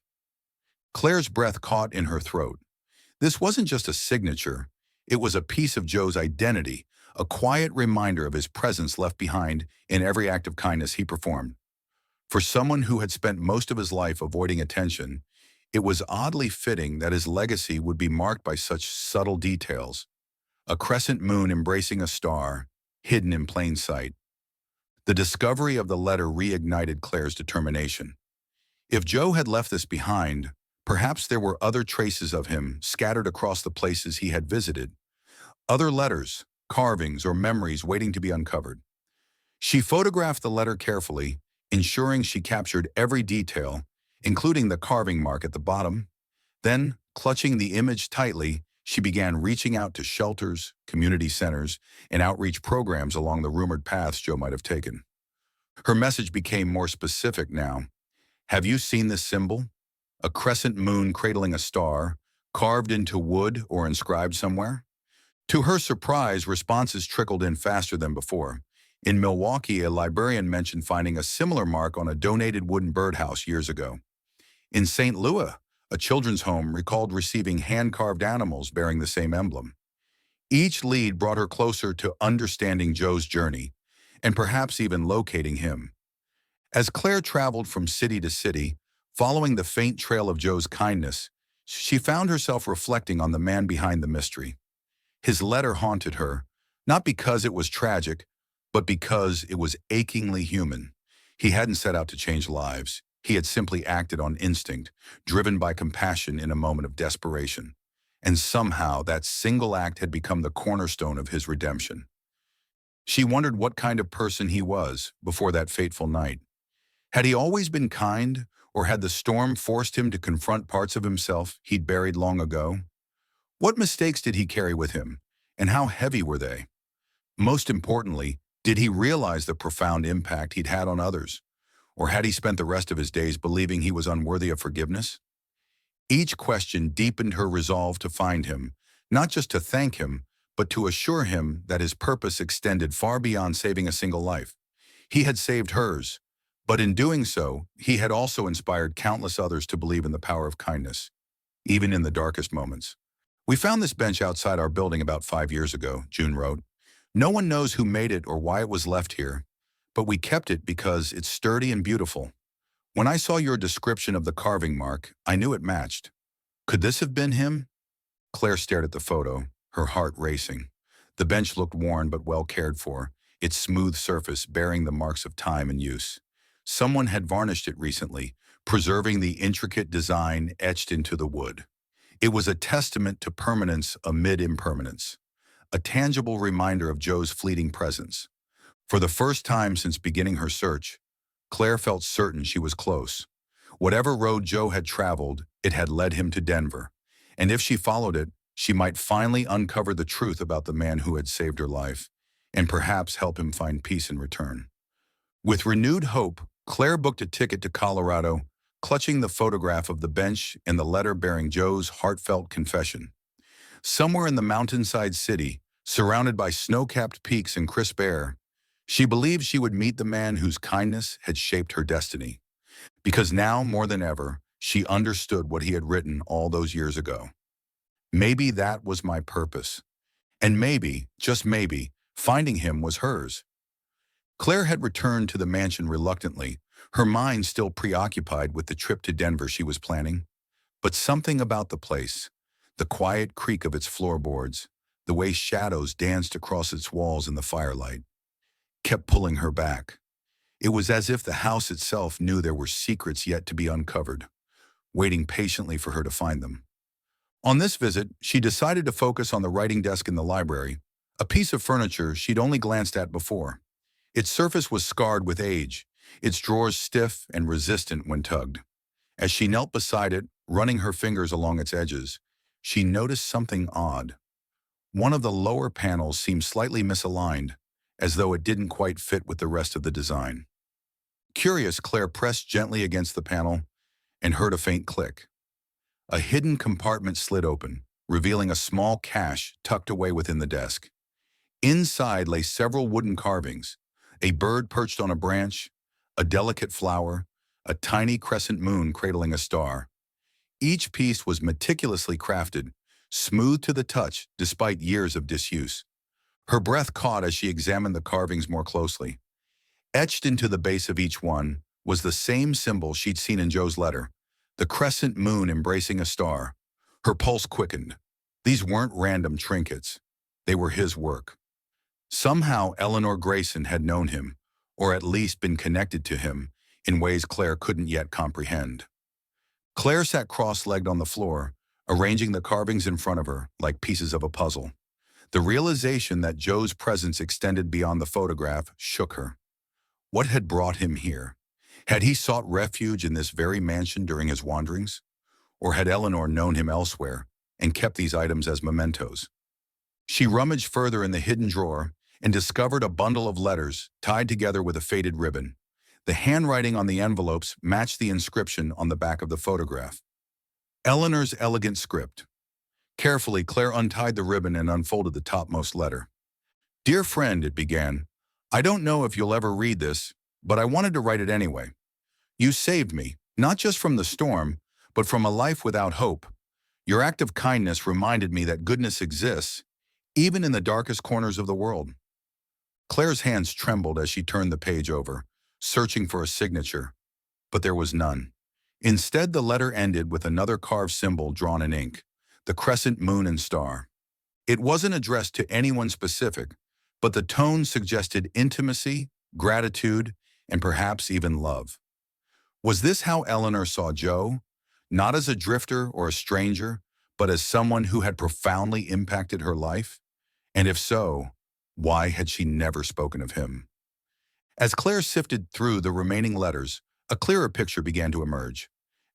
Claire's breath caught in her throat. This wasn't just a signature. It was a piece of Joe's identity, a quiet reminder of his presence left behind in every act of kindness he performed. For someone who had spent most of his life avoiding attention, it was oddly fitting that his legacy would be marked by such subtle details. A crescent moon embracing a star, hidden in plain sight. The discovery of the letter reignited Claire's determination. If Joe had left this behind, perhaps there were other traces of him scattered across the places he had visited. Other letters, carvings, or memories waiting to be uncovered. She photographed the letter carefully, ensuring she captured every detail, including the carving mark at the bottom. Then, clutching the image tightly, she began reaching out to shelters, community centers, and outreach programs along the rumored paths Joe might have taken. Her message became more specific now. "Have you seen this symbol? A crescent moon cradling a star, carved into wood or inscribed somewhere?" To her surprise, responses trickled in faster than before. In Milwaukee, a librarian mentioned finding a similar mark on a donated wooden birdhouse years ago. In St. Louis, a children's home recalled receiving hand-carved animals bearing the same emblem. Each lead brought her closer to understanding Joe's journey, and perhaps even locating him. As Claire traveled from city to city, following the faint trail of Joe's kindness, she found herself reflecting on the man behind the mystery. His letter haunted her, not because it was tragic, but because it was achingly human. He hadn't set out to change lives. He had simply acted on instinct, driven by compassion in a moment of desperation. And somehow that single act had become the cornerstone of his redemption. She wondered what kind of person he was before that fateful night. Had he always been kind, or had the storm forced him to confront parts of himself he'd buried long ago? What mistakes did he carry with him, and how heavy were they? Most importantly, did he realize the profound impact he'd had on others? Or had he spent the rest of his days believing he was unworthy of forgiveness? Each question deepened her resolve to find him, not just to thank him, but to assure him that his purpose extended far beyond saving a single life. He had saved hers, but in doing so, he had also inspired countless others to believe in the power of kindness, even in the darkest moments. "We found this bench outside our building about 5 years ago," June wrote. "No one knows who made it or why it was left here, but we kept it because it's sturdy and beautiful. When I saw your description of the carving mark, I knew it matched. Could this have been him?" Claire stared at the photo, her heart racing. The bench looked worn but well cared for, its smooth surface bearing the marks of time and use. Someone had varnished it recently, preserving the intricate design etched into the wood. It was a testament to permanence amid impermanence, a tangible reminder of Joe's fleeting presence. For the first time since beginning her search, Claire felt certain she was close. Whatever road Joe had traveled, it had led him to Denver, and if she followed it, she might finally uncover the truth about the man who had saved her life, and perhaps help him find peace in return. With renewed hope, Claire booked a ticket to Colorado, clutching the photograph of the bench and the letter bearing Joe's heartfelt confession. Somewhere in the mountainside city, surrounded by snow-capped peaks and crisp air, she believed she would meet the man whose kindness had shaped her destiny. Because now, more than ever, she understood what he had written all those years ago. Maybe that was my purpose. And maybe, just maybe, finding him was hers. Claire had returned to the mansion reluctantly, her mind still preoccupied with the trip to Denver she was planning. But something about the place, the quiet creak of its floorboards, the way shadows danced across its walls in the firelight, kept pulling her back. It was as if the house itself knew there were secrets yet to be uncovered, waiting patiently for her to find them. On this visit, she decided to focus on the writing desk in the library, a piece of furniture she'd only glanced at before. Its surface was scarred with age, its drawers stiff and resistant when tugged. As she knelt beside it, running her fingers along its edges, she noticed something odd. One of the lower panels seemed slightly misaligned, as though it didn't quite fit with the rest of the design. Curious, Claire pressed gently against the panel and heard a faint click. A hidden compartment slid open, revealing a small cache tucked away within the desk. Inside lay several wooden carvings, a bird perched on a branch, a delicate flower, a tiny crescent moon cradling a star. Each piece was meticulously crafted, smooth to the touch despite years of disuse. Her breath caught as she examined the carvings more closely. Etched into the base of each one was the same symbol she'd seen in Joe's letter, the crescent moon embracing a star. Her pulse quickened. These weren't random trinkets. They were his work. Somehow Eleanor Grayson had known him, or at least been connected to him, in ways Claire couldn't yet comprehend. Claire sat cross-legged on the floor, arranging the carvings in front of her like pieces of a puzzle. The realization that Joe's presence extended beyond the photograph shook her. What had brought him here? Had he sought refuge in this very mansion during his wanderings? Or had Eleanor known him elsewhere and kept these items as mementos? She rummaged further in the hidden drawer and discovered a bundle of letters tied together with a faded ribbon. The handwriting on the envelopes matched the inscription on the back of the photograph. Eleanor's elegant script. Carefully, Claire untied the ribbon and unfolded the topmost letter. "Dear friend," it began, "I don't know if you'll ever read this, but I wanted to write it anyway. You saved me, not just from the storm, but from a life without hope. Your act of kindness reminded me that goodness exists, even in the darkest corners of the world." Claire's hands trembled as she turned the page over, searching for a signature, but there was none. Instead, the letter ended with another carved symbol drawn in ink, the crescent moon and star. It wasn't addressed to anyone specific, but the tone suggested intimacy, gratitude, and perhaps even love. Was this how Eleanor saw Joe? Not as a drifter or a stranger, but as someone who had profoundly impacted her life? And if so, why had she never spoken of him? As Claire sifted through the remaining letters, a clearer picture began to emerge.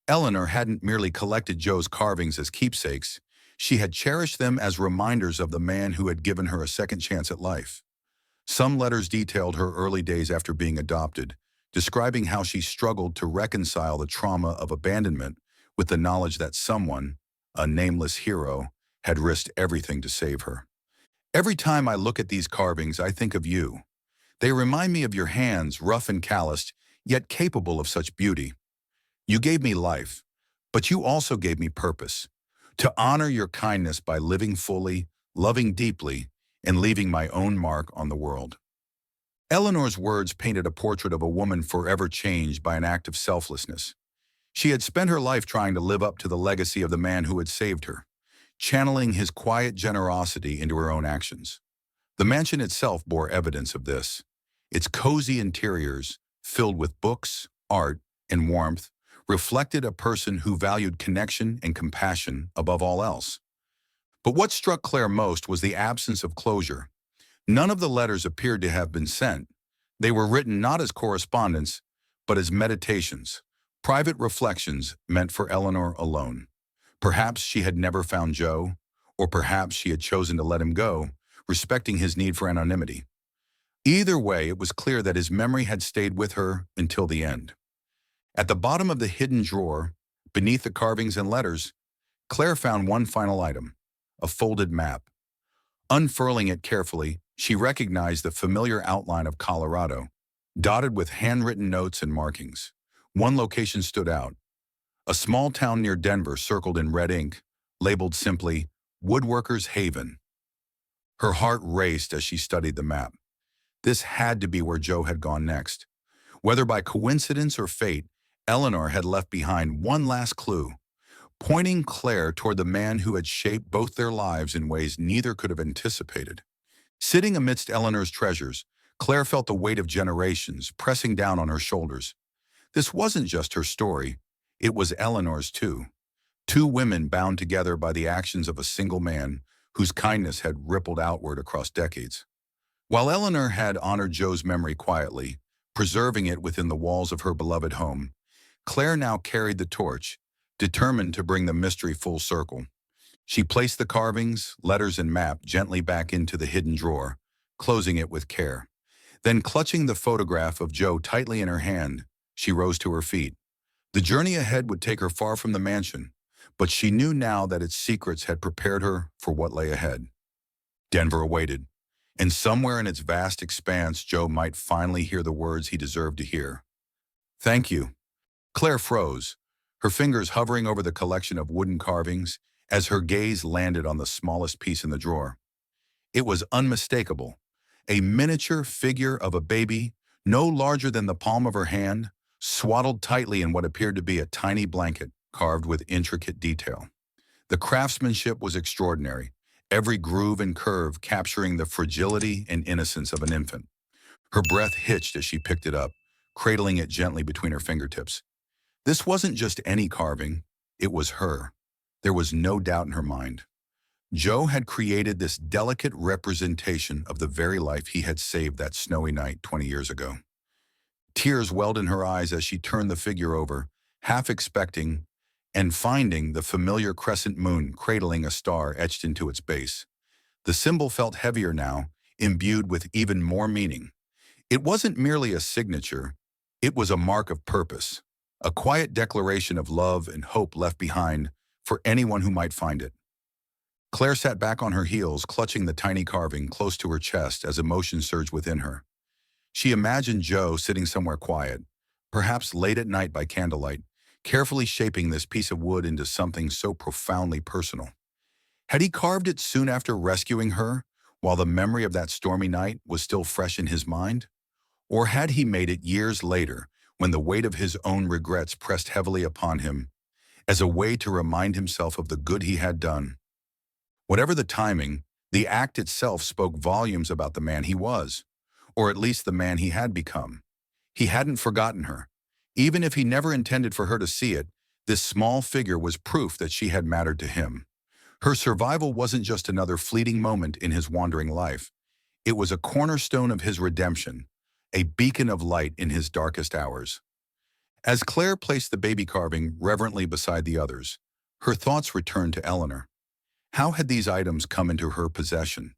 Eleanor hadn't merely collected Joe's carvings as keepsakes, she had cherished them as reminders of the man who had given her a second chance at life. Some letters detailed her early days after being adopted, describing how she struggled to reconcile the trauma of abandonment with the knowledge that someone, a nameless hero, had risked everything to save her. "Every time I look at these carvings, I think of you. They remind me of your hands, rough and calloused, yet capable of such beauty. You gave me life, but you also gave me purpose. To honor your kindness by living fully, loving deeply, and leaving my own mark on the world." Eleanor's words painted a portrait of a woman forever changed by an act of selflessness. She had spent her life trying to live up to the legacy of the man who had saved her, channeling his quiet generosity into her own actions. The mansion itself bore evidence of this. Its cozy interiors, filled with books, art, and warmth, reflected a person who valued connection and compassion above all else. But what struck Claire most was the absence of closure. None of the letters appeared to have been sent. They were written not as correspondence, but as meditations, private reflections meant for Eleanor alone. Perhaps she had never found Joe, or perhaps she had chosen to let him go, respecting his need for anonymity. Either way, it was clear that his memory had stayed with her until the end. At the bottom of the hidden drawer, beneath the carvings and letters, Claire found one final item, a folded map. Unfurling it carefully, she recognized the familiar outline of Colorado, dotted with handwritten notes and markings. One location stood out, a small town near Denver circled in red ink, labeled simply, Woodworkers' Haven. Her heart raced as she studied the map. This had to be where Joe had gone next. Whether by coincidence or fate, Eleanor had left behind one last clue, pointing Claire toward the man who had shaped both their lives in ways neither could have anticipated. Sitting amidst Eleanor's treasures, Claire felt the weight of generations pressing down on her shoulders. This wasn't just her story, it was Eleanor's too. Two women bound together by the actions of a single man whose kindness had rippled outward across decades. While Eleanor had honored Joe's memory quietly, preserving it within the walls of her beloved home, Claire now carried the torch, determined to bring the mystery full circle. She placed the carvings, letters, and map gently back into the hidden drawer, closing it with care. Then, clutching the photograph of Joe tightly in her hand, she rose to her feet. The journey ahead would take her far from the mansion, but she knew now that its secrets had prepared her for what lay ahead. Denver awaited, and somewhere in its vast expanse, Joe might finally hear the words he deserved to hear. "Thank you." Claire froze, her fingers hovering over the collection of wooden carvings as her gaze landed on the smallest piece in the drawer. It was unmistakable, a miniature figure of a baby, no larger than the palm of her hand, swaddled tightly in what appeared to be a tiny blanket carved with intricate detail. The craftsmanship was extraordinary, every groove and curve capturing the fragility and innocence of an infant. Her breath hitched as she picked it up, cradling it gently between her fingertips. This wasn't just any carving, it was her. There was no doubt in her mind. Joe had created this delicate representation of the very life he had saved that snowy night 20 years ago. Tears welled in her eyes as she turned the figure over, half expecting and finding the familiar crescent moon cradling a star etched into its base. The symbol felt heavier now, imbued with even more meaning. It wasn't merely a signature, it was a mark of purpose, a quiet declaration of love and hope left behind for anyone who might find it. Claire sat back on her heels, clutching the tiny carving close to her chest as emotion surged within her. She imagined Joe sitting somewhere quiet, perhaps late at night by candlelight, carefully shaping this piece of wood into something so profoundly personal. Had he carved it soon after rescuing her, while the memory of that stormy night was still fresh in his mind? Or had he made it years later, when the weight of his own regrets pressed heavily upon him, as a way to remind himself of the good he had done? Whatever the timing, the act itself spoke volumes about the man he was, or at least the man he had become. He hadn't forgotten her. Even if he never intended for her to see it, this small figure was proof that she had mattered to him. Her survival wasn't just another fleeting moment in his wandering life. It was a cornerstone of his redemption, a beacon of light in his darkest hours. As Claire placed the baby carving reverently beside the others, her thoughts returned to Eleanor. How had these items come into her possession?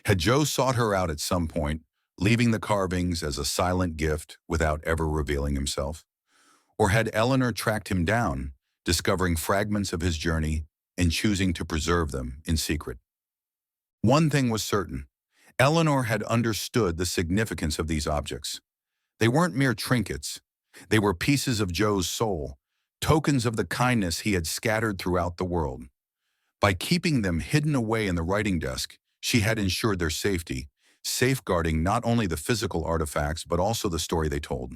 Had Joe sought her out at some point, leaving the carvings as a silent gift without ever revealing himself? Or had Eleanor tracked him down, discovering fragments of his journey and choosing to preserve them in secret? One thing was certain. Eleanor had understood the significance of these objects. They weren't mere trinkets. They were pieces of Joe's soul, tokens of the kindness he had scattered throughout the world. By keeping them hidden away in the writing desk, she had ensured their safety, safeguarding not only the physical artifacts but also the story they told.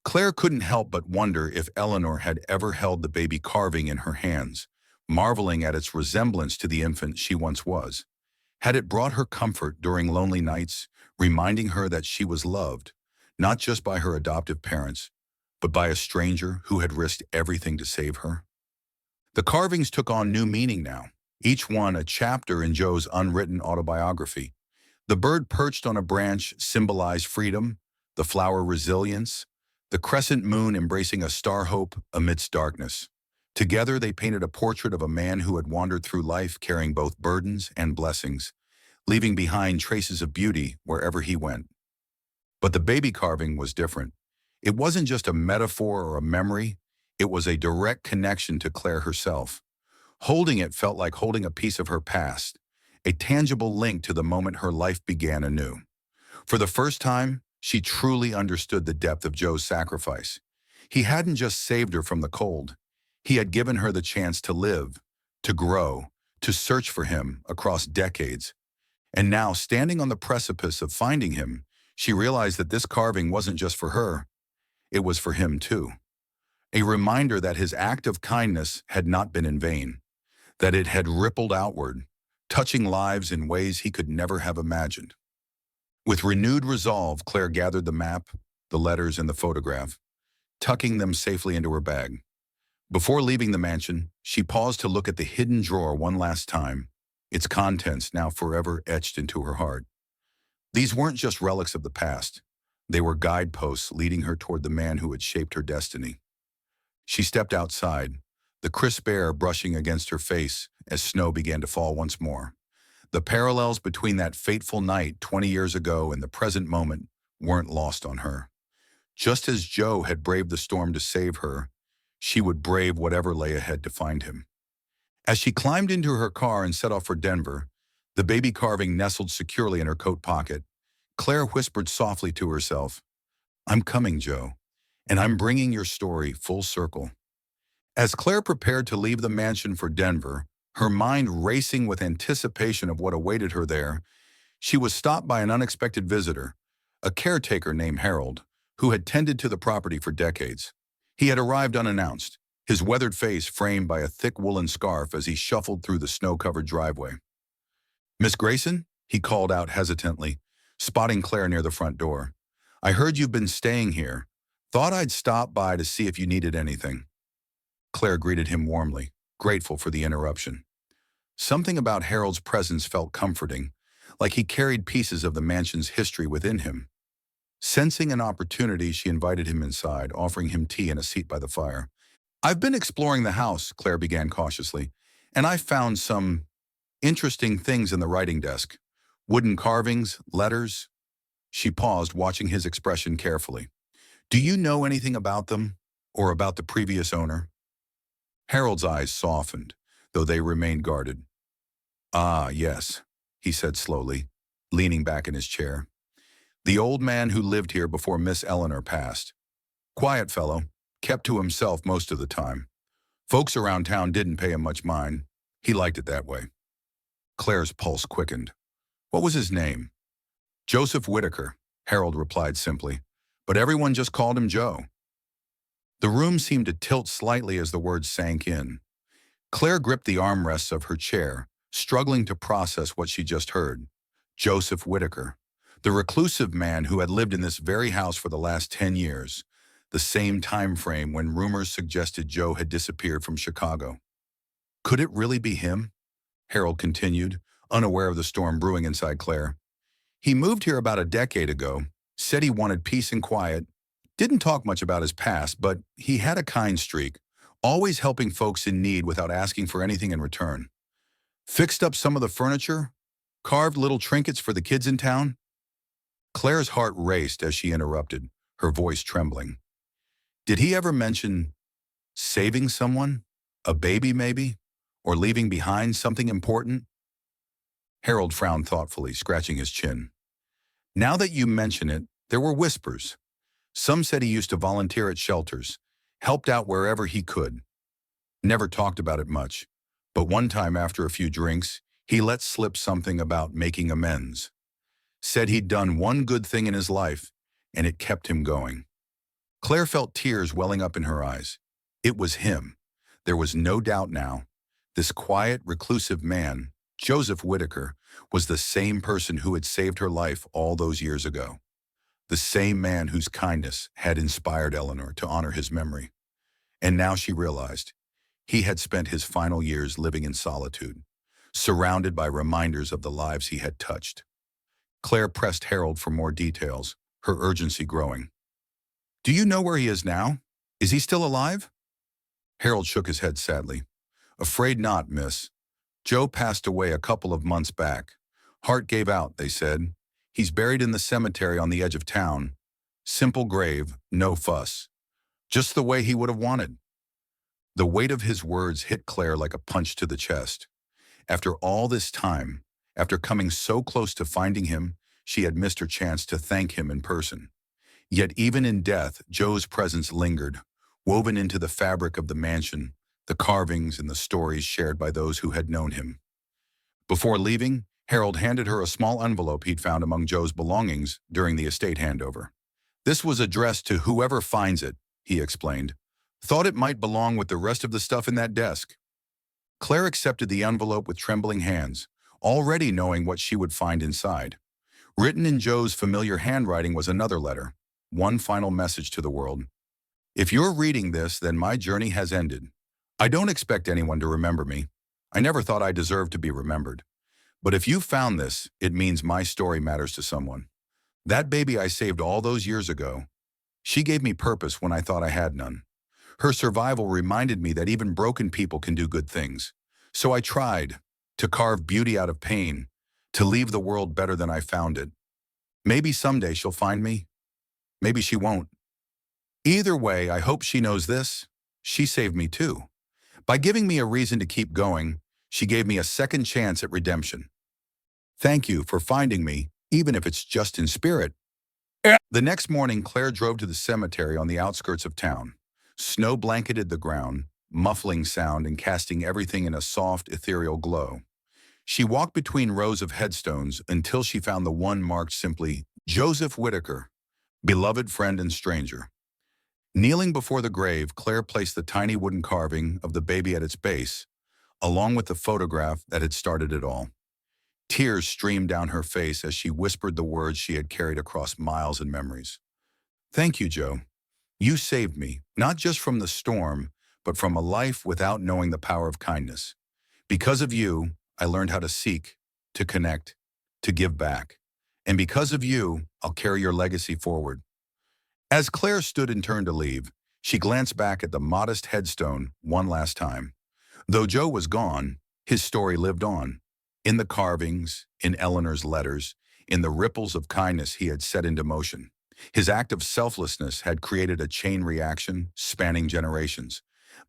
Claire couldn't help but wonder if Eleanor had ever held the baby carving in her hands, marveling at its resemblance to the infant she once was. Had it brought her comfort during lonely nights, reminding her that she was loved, not just by her adoptive parents, but by a stranger who had risked everything to save her? The carvings took on new meaning now, each one a chapter in Joe's unwritten autobiography. The bird perched on a branch symbolized freedom, the flower resilience, the crescent moon embracing a star hope amidst darkness. Together they painted a portrait of a man who had wandered through life carrying both burdens and blessings, leaving behind traces of beauty wherever he went. But the baby carving was different. It wasn't just a metaphor or a memory, it was a direct connection to Claire herself. Holding it felt like holding a piece of her past, a tangible link to the moment her life began anew. For the first time, she truly understood the depth of Joe's sacrifice. He hadn't just saved her from the cold. He had given her the chance to live, to grow, to search for him across decades. And now, standing on the precipice of finding him, she realized that this carving wasn't just for her, it was for him too. A reminder that his act of kindness had not been in vain, that it had rippled outward, touching lives in ways he could never have imagined. With renewed resolve, Claire gathered the map, the letters, and the photograph, tucking them safely into her bag. Before leaving the mansion, she paused to look at the hidden drawer one last time, its contents now forever etched into her heart. These weren't just relics of the past. They were guideposts leading her toward the man who had shaped her destiny. She stepped outside, the crisp air brushing against her face as snow began to fall once more. The parallels between that fateful night 20 years ago and the present moment weren't lost on her. Just as Joe had braved the storm to save her, she would brave whatever lay ahead to find him. As she climbed into her car and set off for Denver, the baby carving nestled securely in her coat pocket, Claire whispered softly to herself, "I'm coming, Joe, and I'm bringing your story full circle." As Claire prepared to leave the mansion for Denver, her mind racing with anticipation of what awaited her there, she was stopped by an unexpected visitor, a caretaker named Harold, who had tended to the property for decades. He had arrived unannounced, his weathered face framed by a thick woolen scarf as he shuffled through the snow-covered driveway. "Miss Grayson?" he called out hesitantly, spotting Claire near the front door. "I heard you've been staying here. Thought I'd stop by to see if you needed anything." Claire greeted him warmly, grateful for the interruption. Something about Harold's presence felt comforting, like he carried pieces of the mansion's history within him. Sensing an opportunity, she invited him inside, offering him tea and a seat by the fire. "I've been exploring the house," Claire began cautiously, "and I found some interesting things in the writing desk. Wooden carvings, letters." She paused, watching his expression carefully. "Do you know anything about them, or about the previous owner?" Harold's eyes softened, though they remained guarded. "Ah, yes," he said slowly, leaning back in his chair. "The old man who lived here before Miss Eleanor passed. Quiet fellow, kept to himself most of the time. Folks around town didn't pay him much mind. He liked it that way." Claire's pulse quickened. "What was his name?" "Joseph Whitaker," Harold replied simply, "but everyone just called him Joe." The room seemed to tilt slightly as the words sank in. Claire gripped the armrests of her chair, struggling to process what she just heard. Joseph Whitaker, the reclusive man who had lived in this very house for the last 10 years, the same time frame when rumors suggested Joe had disappeared from Chicago. Could it really be him? Harold continued, unaware of the storm brewing inside Claire. "He moved here about a decade ago, said he wanted peace and quiet, didn't talk much about his past, but he had a kind streak, always helping folks in need without asking for anything in return. Fixed up some of the furniture, carved little trinkets for the kids in town." Claire's heart raced as she interrupted, her voice trembling. "Did he ever mention saving someone? A baby, maybe? Or leaving behind something important?" Harold frowned thoughtfully, scratching his chin. "Now that you mention it, there were whispers. Some said he used to volunteer at shelters, helped out wherever he could. Never talked about it much, but one time after a few drinks, he let slip something about making amends. Said he'd done one good thing in his life, and it kept him going." Claire felt tears welling up in her eyes. It was him. There was no doubt now. This quiet, reclusive man, Joseph Whitaker, was the same person who had saved her life all those years ago. The same man whose kindness had inspired Eleanor to honor his memory. And now she realized he had spent his final years living in solitude, surrounded by reminders of the lives he had touched. Claire pressed Harold for more details, her urgency growing. "Do you know where he is now? Is he still alive?" Harold shook his head sadly. "Afraid not, miss. Joe passed away a couple of months back. Heart gave out, they said. He's buried in the cemetery on the edge of town. Simple grave, no fuss. Just the way he would have wanted." The weight of his words hit Claire like a punch to the chest. After all this time, after coming so close to finding him, she had missed her chance to thank him in person. Yet even in death, Joe's presence lingered, woven into the fabric of the mansion, the carvings and the stories shared by those who had known him. Before leaving, Harold handed her a small envelope he'd found among Joe's belongings during the estate handover. This was addressed to whoever finds it, he explained. Thought it might belong with the rest of the stuff in that desk. Claire accepted the envelope with trembling hands, already knowing what she would find inside. Written in Joe's familiar handwriting was another letter, one final message to the world. If you're reading this, then my journey has ended. I don't expect anyone to remember me. I never thought I deserved to be remembered. But if you found this, it means my story matters to someone. That baby I saved all those years ago, she gave me purpose when I thought I had none. Her survival reminded me that even broken people can do good things. So I tried to carve beauty out of pain, to leave the world better than I found it. Maybe someday she'll find me. Maybe she won't. Either way, I hope she knows this. She saved me too. By giving me a reason to keep going, she gave me a second chance at redemption. Thank you for finding me, even if it's just in spirit. The next morning, Claire drove to the cemetery on the outskirts of town. Snow blanketed the ground, muffling sound and casting everything in a soft, ethereal glow. She walked between rows of headstones until she found the one marked simply, Joseph Whitaker, beloved friend and stranger. Kneeling before the grave, Claire placed the tiny wooden carving of the baby at its base, along with the photograph that had started it all. Tears streamed down her face as she whispered the words she had carried across miles and memories. Thank you, Joe. You saved me, not just from the storm, but from a life without knowing the power of kindness. Because of you, I learned how to seek, to connect, to give back. And because of you, I'll carry your legacy forward. As Claire stood and turned to leave, she glanced back at the modest headstone one last time. Though Joe was gone, his story lived on. In the carvings, in Eleanor's letters, in the ripples of kindness he had set into motion. His act of selflessness had created a chain reaction spanning generations,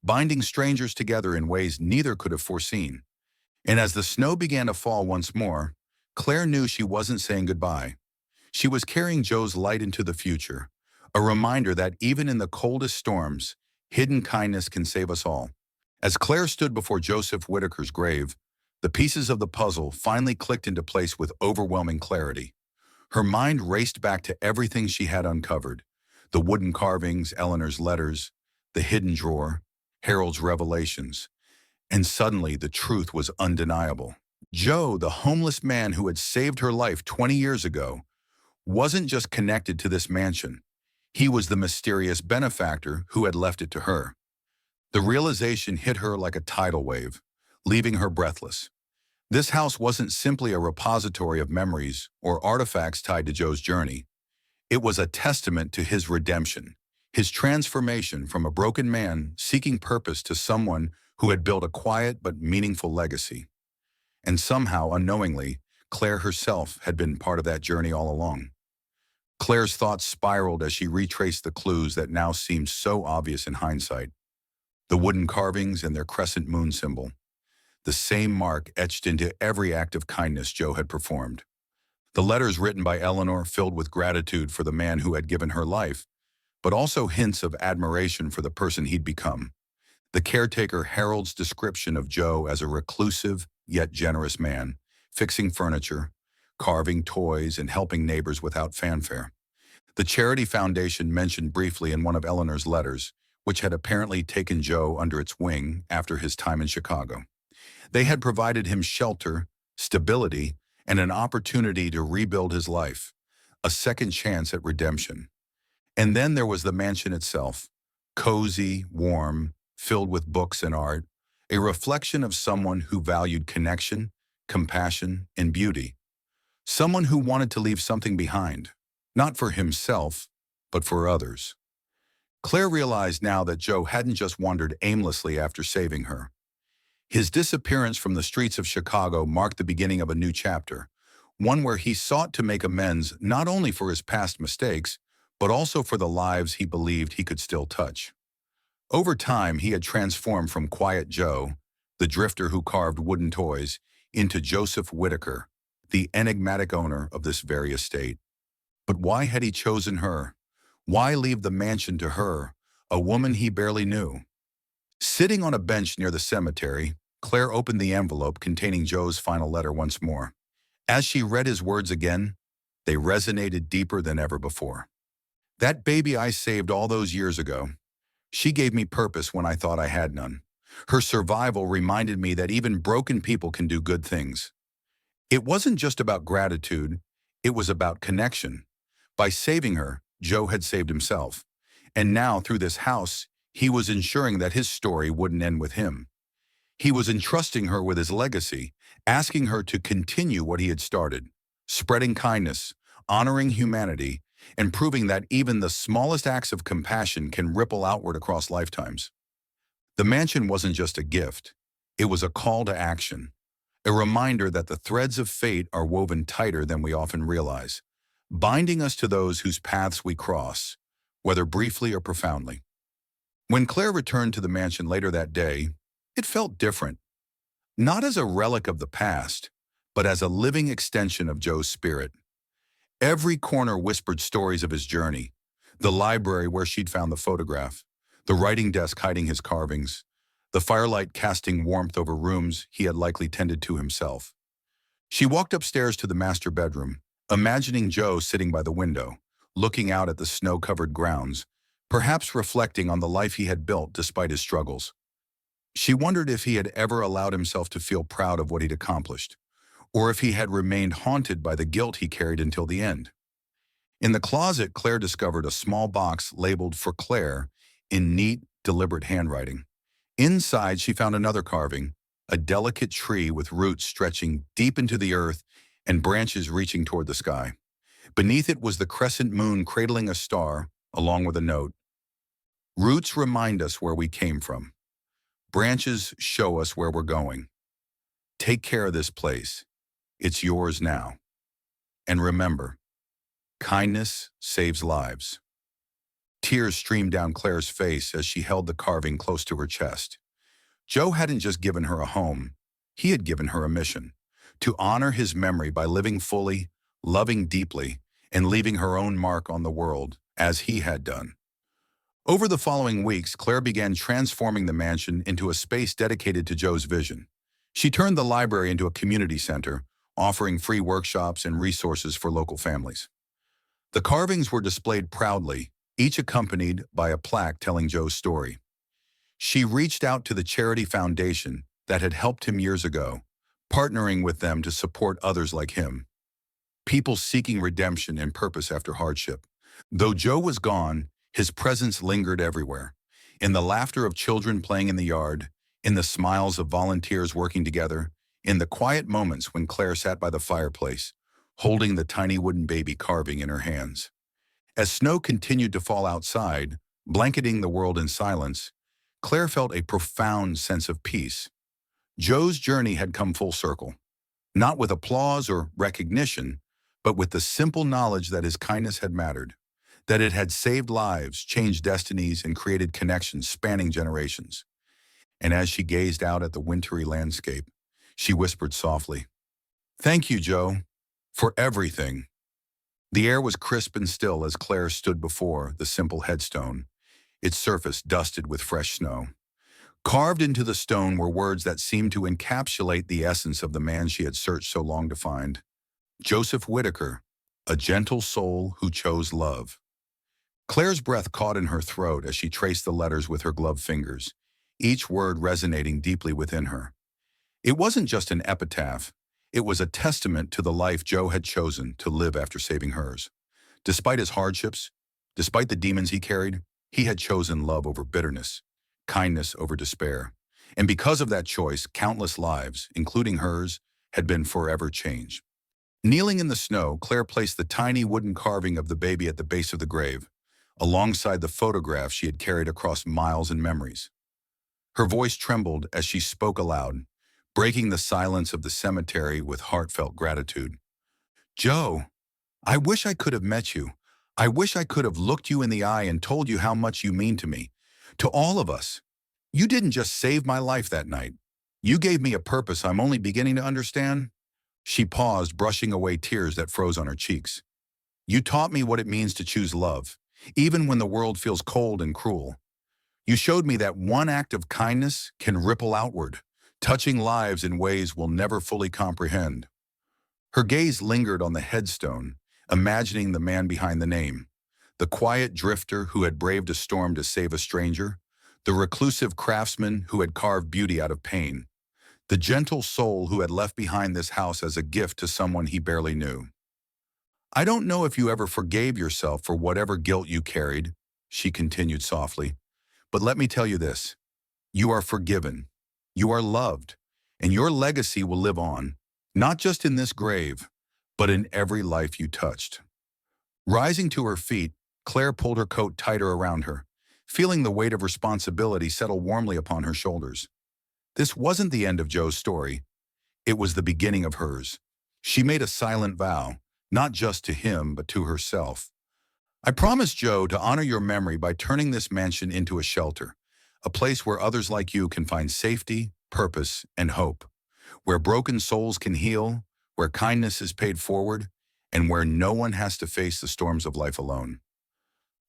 binding strangers together in ways neither could have foreseen. And as the snow began to fall once more, Claire knew she wasn't saying goodbye. She was carrying Joe's light into the future, a reminder that even in the coldest storms, hidden kindness can save us all. As Claire stood before Joseph Whitaker's grave, the pieces of the puzzle finally clicked into place with overwhelming clarity. Her mind raced back to everything she had uncovered: the wooden carvings, Eleanor's letters, the hidden drawer, Harold's revelations. And suddenly the truth was undeniable. Joe, the homeless man who had saved her life 20 years ago, wasn't just connected to this mansion. He was the mysterious benefactor who had left it to her. The realization hit her like a tidal wave, leaving her breathless. This house wasn't simply a repository of memories or artifacts tied to Joe's journey. It was a testament to his redemption, his transformation from a broken man seeking purpose to someone who had built a quiet but meaningful legacy. And somehow, unknowingly, Claire herself had been part of that journey all along. Claire's thoughts spiraled as she retraced the clues that now seemed so obvious in hindsight. The wooden carvings and their crescent moon symbol, the same mark etched into every act of kindness Joe had performed. The letters written by Eleanor filled with gratitude for the man who had given her life, but also hints of admiration for the person he'd become. The caretaker Harold's description of Joe as a reclusive yet generous man, fixing furniture, carving toys, and helping neighbors without fanfare. The charity foundation mentioned briefly in one of Eleanor's letters, which had apparently taken Joe under its wing after his time in Chicago. They had provided him shelter, stability, and an opportunity to rebuild his life, a second chance at redemption. And then there was the mansion itself, cozy, warm, filled with books and art, a reflection of someone who valued connection, compassion, and beauty. Someone who wanted to leave something behind, not for himself, but for others. Claire realized now that Joe hadn't just wandered aimlessly after saving her. His disappearance from the streets of Chicago marked the beginning of a new chapter, one where he sought to make amends not only for his past mistakes, but also for the lives he believed he could still touch. Over time, he had transformed from Quiet Joe, the drifter who carved wooden toys, into Joseph Whitaker, the enigmatic owner of this very estate. But why had he chosen her? Why leave the mansion to her, a woman he barely knew? Sitting on a bench near the cemetery, Claire opened the envelope containing Joe's final letter once more. As she read his words again, they resonated deeper than ever before. That baby I saved all those years ago, she gave me purpose when I thought I had none. Her survival reminded me that even broken people can do good things. It wasn't just about gratitude, it was about connection. By saving her, Joe had saved himself. And now, through this house, he was ensuring that his story wouldn't end with him. He was entrusting her with his legacy, asking her to continue what he had started, spreading kindness, honoring humanity, and proving that even the smallest acts of compassion can ripple outward across lifetimes. The mansion wasn't just a gift, it was a call to action, a reminder that the threads of fate are woven tighter than we often realize, binding us to those whose paths we cross, whether briefly or profoundly. When Claire returned to the mansion later that day, it felt different, not as a relic of the past, but as a living extension of Joe's spirit. Every corner whispered stories of his journey, the library where she'd found the photograph, the writing desk hiding his carvings, the firelight casting warmth over rooms he had likely tended to himself. She walked upstairs to the master bedroom, imagining Joe sitting by the window, looking out at the snow-covered grounds, perhaps reflecting on the life he had built despite his struggles. She wondered if he had ever allowed himself to feel proud of what he'd accomplished, or if he had remained haunted by the guilt he carried until the end. In the closet, Claire discovered a small box labeled "For Claire" in neat, deliberate handwriting. Inside, she found another carving, a delicate tree with roots stretching deep into the earth and branches reaching toward the sky. Beneath it was the crescent moon cradling a star, along with a note. Roots remind us where we came from. Branches show us where we're going. Take care of this place. It's yours now. And remember, kindness saves lives. Tears streamed down Claire's face as she held the carving close to her chest. Joe hadn't just given her a home, he had given her a mission, to honor his memory by living fully, loving deeply, and leaving her own mark on the world, as he had done. Over the following weeks, Claire began transforming the mansion into a space dedicated to Joe's vision. She turned the library into a community center, offering free workshops and resources for local families. The carvings were displayed proudly, each accompanied by a plaque telling Joe's story. She reached out to the charity foundation that had helped him years ago, partnering with them to support others like him, people seeking redemption and purpose after hardship. Though Joe was gone, his presence lingered everywhere, in the laughter of children playing in the yard, in the smiles of volunteers working together, in the quiet moments when Claire sat by the fireplace, holding the tiny wooden baby carving in her hands. As snow continued to fall outside, blanketing the world in silence, Claire felt a profound sense of peace. Joe's journey had come full circle, not with applause or recognition, but with the simple knowledge that his kindness had mattered, that it had saved lives, changed destinies, and created connections spanning generations. And as she gazed out at the wintry landscape, she whispered softly, "Thank you, Joe, for everything." The air was crisp and still as Claire stood before the simple headstone, its surface dusted with fresh snow. Carved into the stone were words that seemed to encapsulate the essence of the man she had searched so long to find. Joseph Whitaker, a gentle soul who chose love. Claire's breath caught in her throat as she traced the letters with her gloved fingers, each word resonating deeply within her. It wasn't just an epitaph, it was a testament to the life Joe had chosen to live after saving hers. Despite his hardships, despite the demons he carried, he had chosen love over bitterness, kindness over despair. And because of that choice, countless lives, including hers, had been forever changed. Kneeling in the snow, Claire placed the tiny wooden carving of the baby at the base of the grave, alongside the photograph she had carried across miles and memories. Her voice trembled as she spoke aloud, breaking the silence of the cemetery with heartfelt gratitude. "Joe, I wish I could have met you. I wish I could have looked you in the eye and told you how much you mean to me, to all of us. You didn't just save my life that night. You gave me a purpose I'm only beginning to understand." She paused, brushing away tears that froze on her cheeks. "You taught me what it means to choose love, even when the world feels cold and cruel. You showed me that one act of kindness can ripple outward, touching lives in ways we'll never fully comprehend." Her gaze lingered on the headstone, imagining the man behind the name, The quiet drifter who had braved a storm to save a stranger, the reclusive craftsman who had carved beauty out of pain, the gentle soul who had left behind this house as a gift to someone he barely knew. I don't know if you ever forgave yourself for whatever guilt you carried, she continued softly, but let me tell you this. You are forgiven. You are loved. And your legacy will live on, not just in this grave, but in every life you touched. Rising to her feet, Claire pulled her coat tighter around her, feeling the weight of responsibility settle warmly upon her shoulders. This wasn't the end of Joe's story. It was the beginning of hers. She made a silent vow, not just to him, but to herself. I promise, Joe, to honor your memory by turning this mansion into a shelter, a place where others like you can find safety, purpose, and hope, where broken souls can heal, where kindness is paid forward, and where no one has to face the storms of life alone.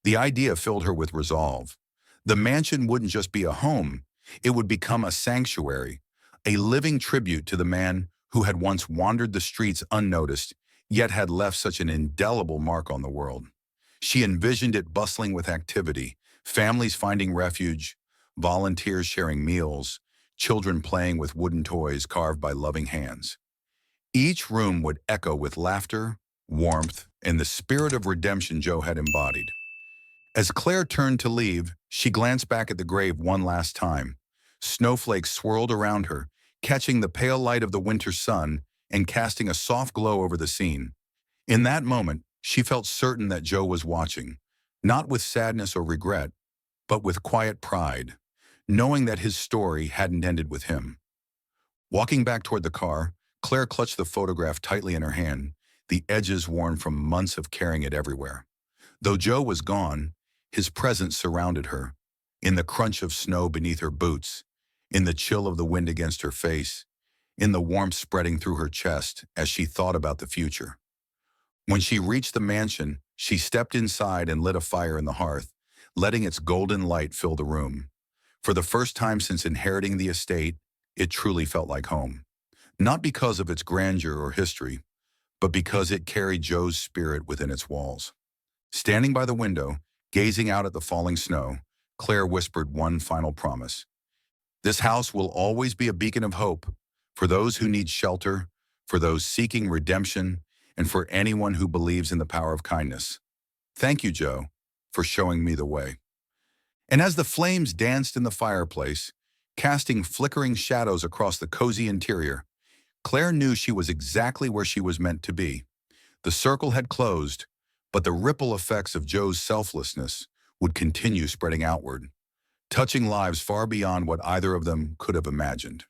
The idea filled her with resolve. The mansion wouldn't just be a home, it would become a sanctuary, a living tribute to the man who had once wandered the streets unnoticed, yet had left such an indelible mark on the world. She envisioned it bustling with activity, families finding refuge, volunteers sharing meals, children playing with wooden toys carved by loving hands. Each room would echo with laughter, warmth, and the spirit of redemption Joe had embodied. As Claire turned to leave, she glanced back at the grave one last time. Snowflakes swirled around her, catching the pale light of the winter sun and casting a soft glow over the scene. In that moment, she felt certain that Joe was watching, not with sadness or regret, but with quiet pride, knowing that his story hadn't ended with him. Walking back toward the car, Claire clutched the photograph tightly in her hand, the edges worn from months of carrying it everywhere. Though Joe was gone, his presence surrounded her, in the crunch of snow beneath her boots, in the chill of the wind against her face, in the warmth spreading through her chest as she thought about the future. When she reached the mansion, she stepped inside and lit a fire in the hearth, letting its golden light fill the room. For the first time since inheriting the estate, it truly felt like home. Not because of its grandeur or history, but because it carried Joe's spirit within its walls. Standing by the window, gazing out at the falling snow, Claire whispered one final promise. This house will always be a beacon of hope for those who need shelter, for those seeking redemption, and for anyone who believes in the power of kindness. Thank you, Joe, for showing me the way. And as the flames danced in the fireplace, casting flickering shadows across the cozy interior, Claire knew she was exactly where she was meant to be. The circle had closed, but the ripple effects of Joe's selflessness would continue spreading outward, touching lives far beyond what either of them could have imagined.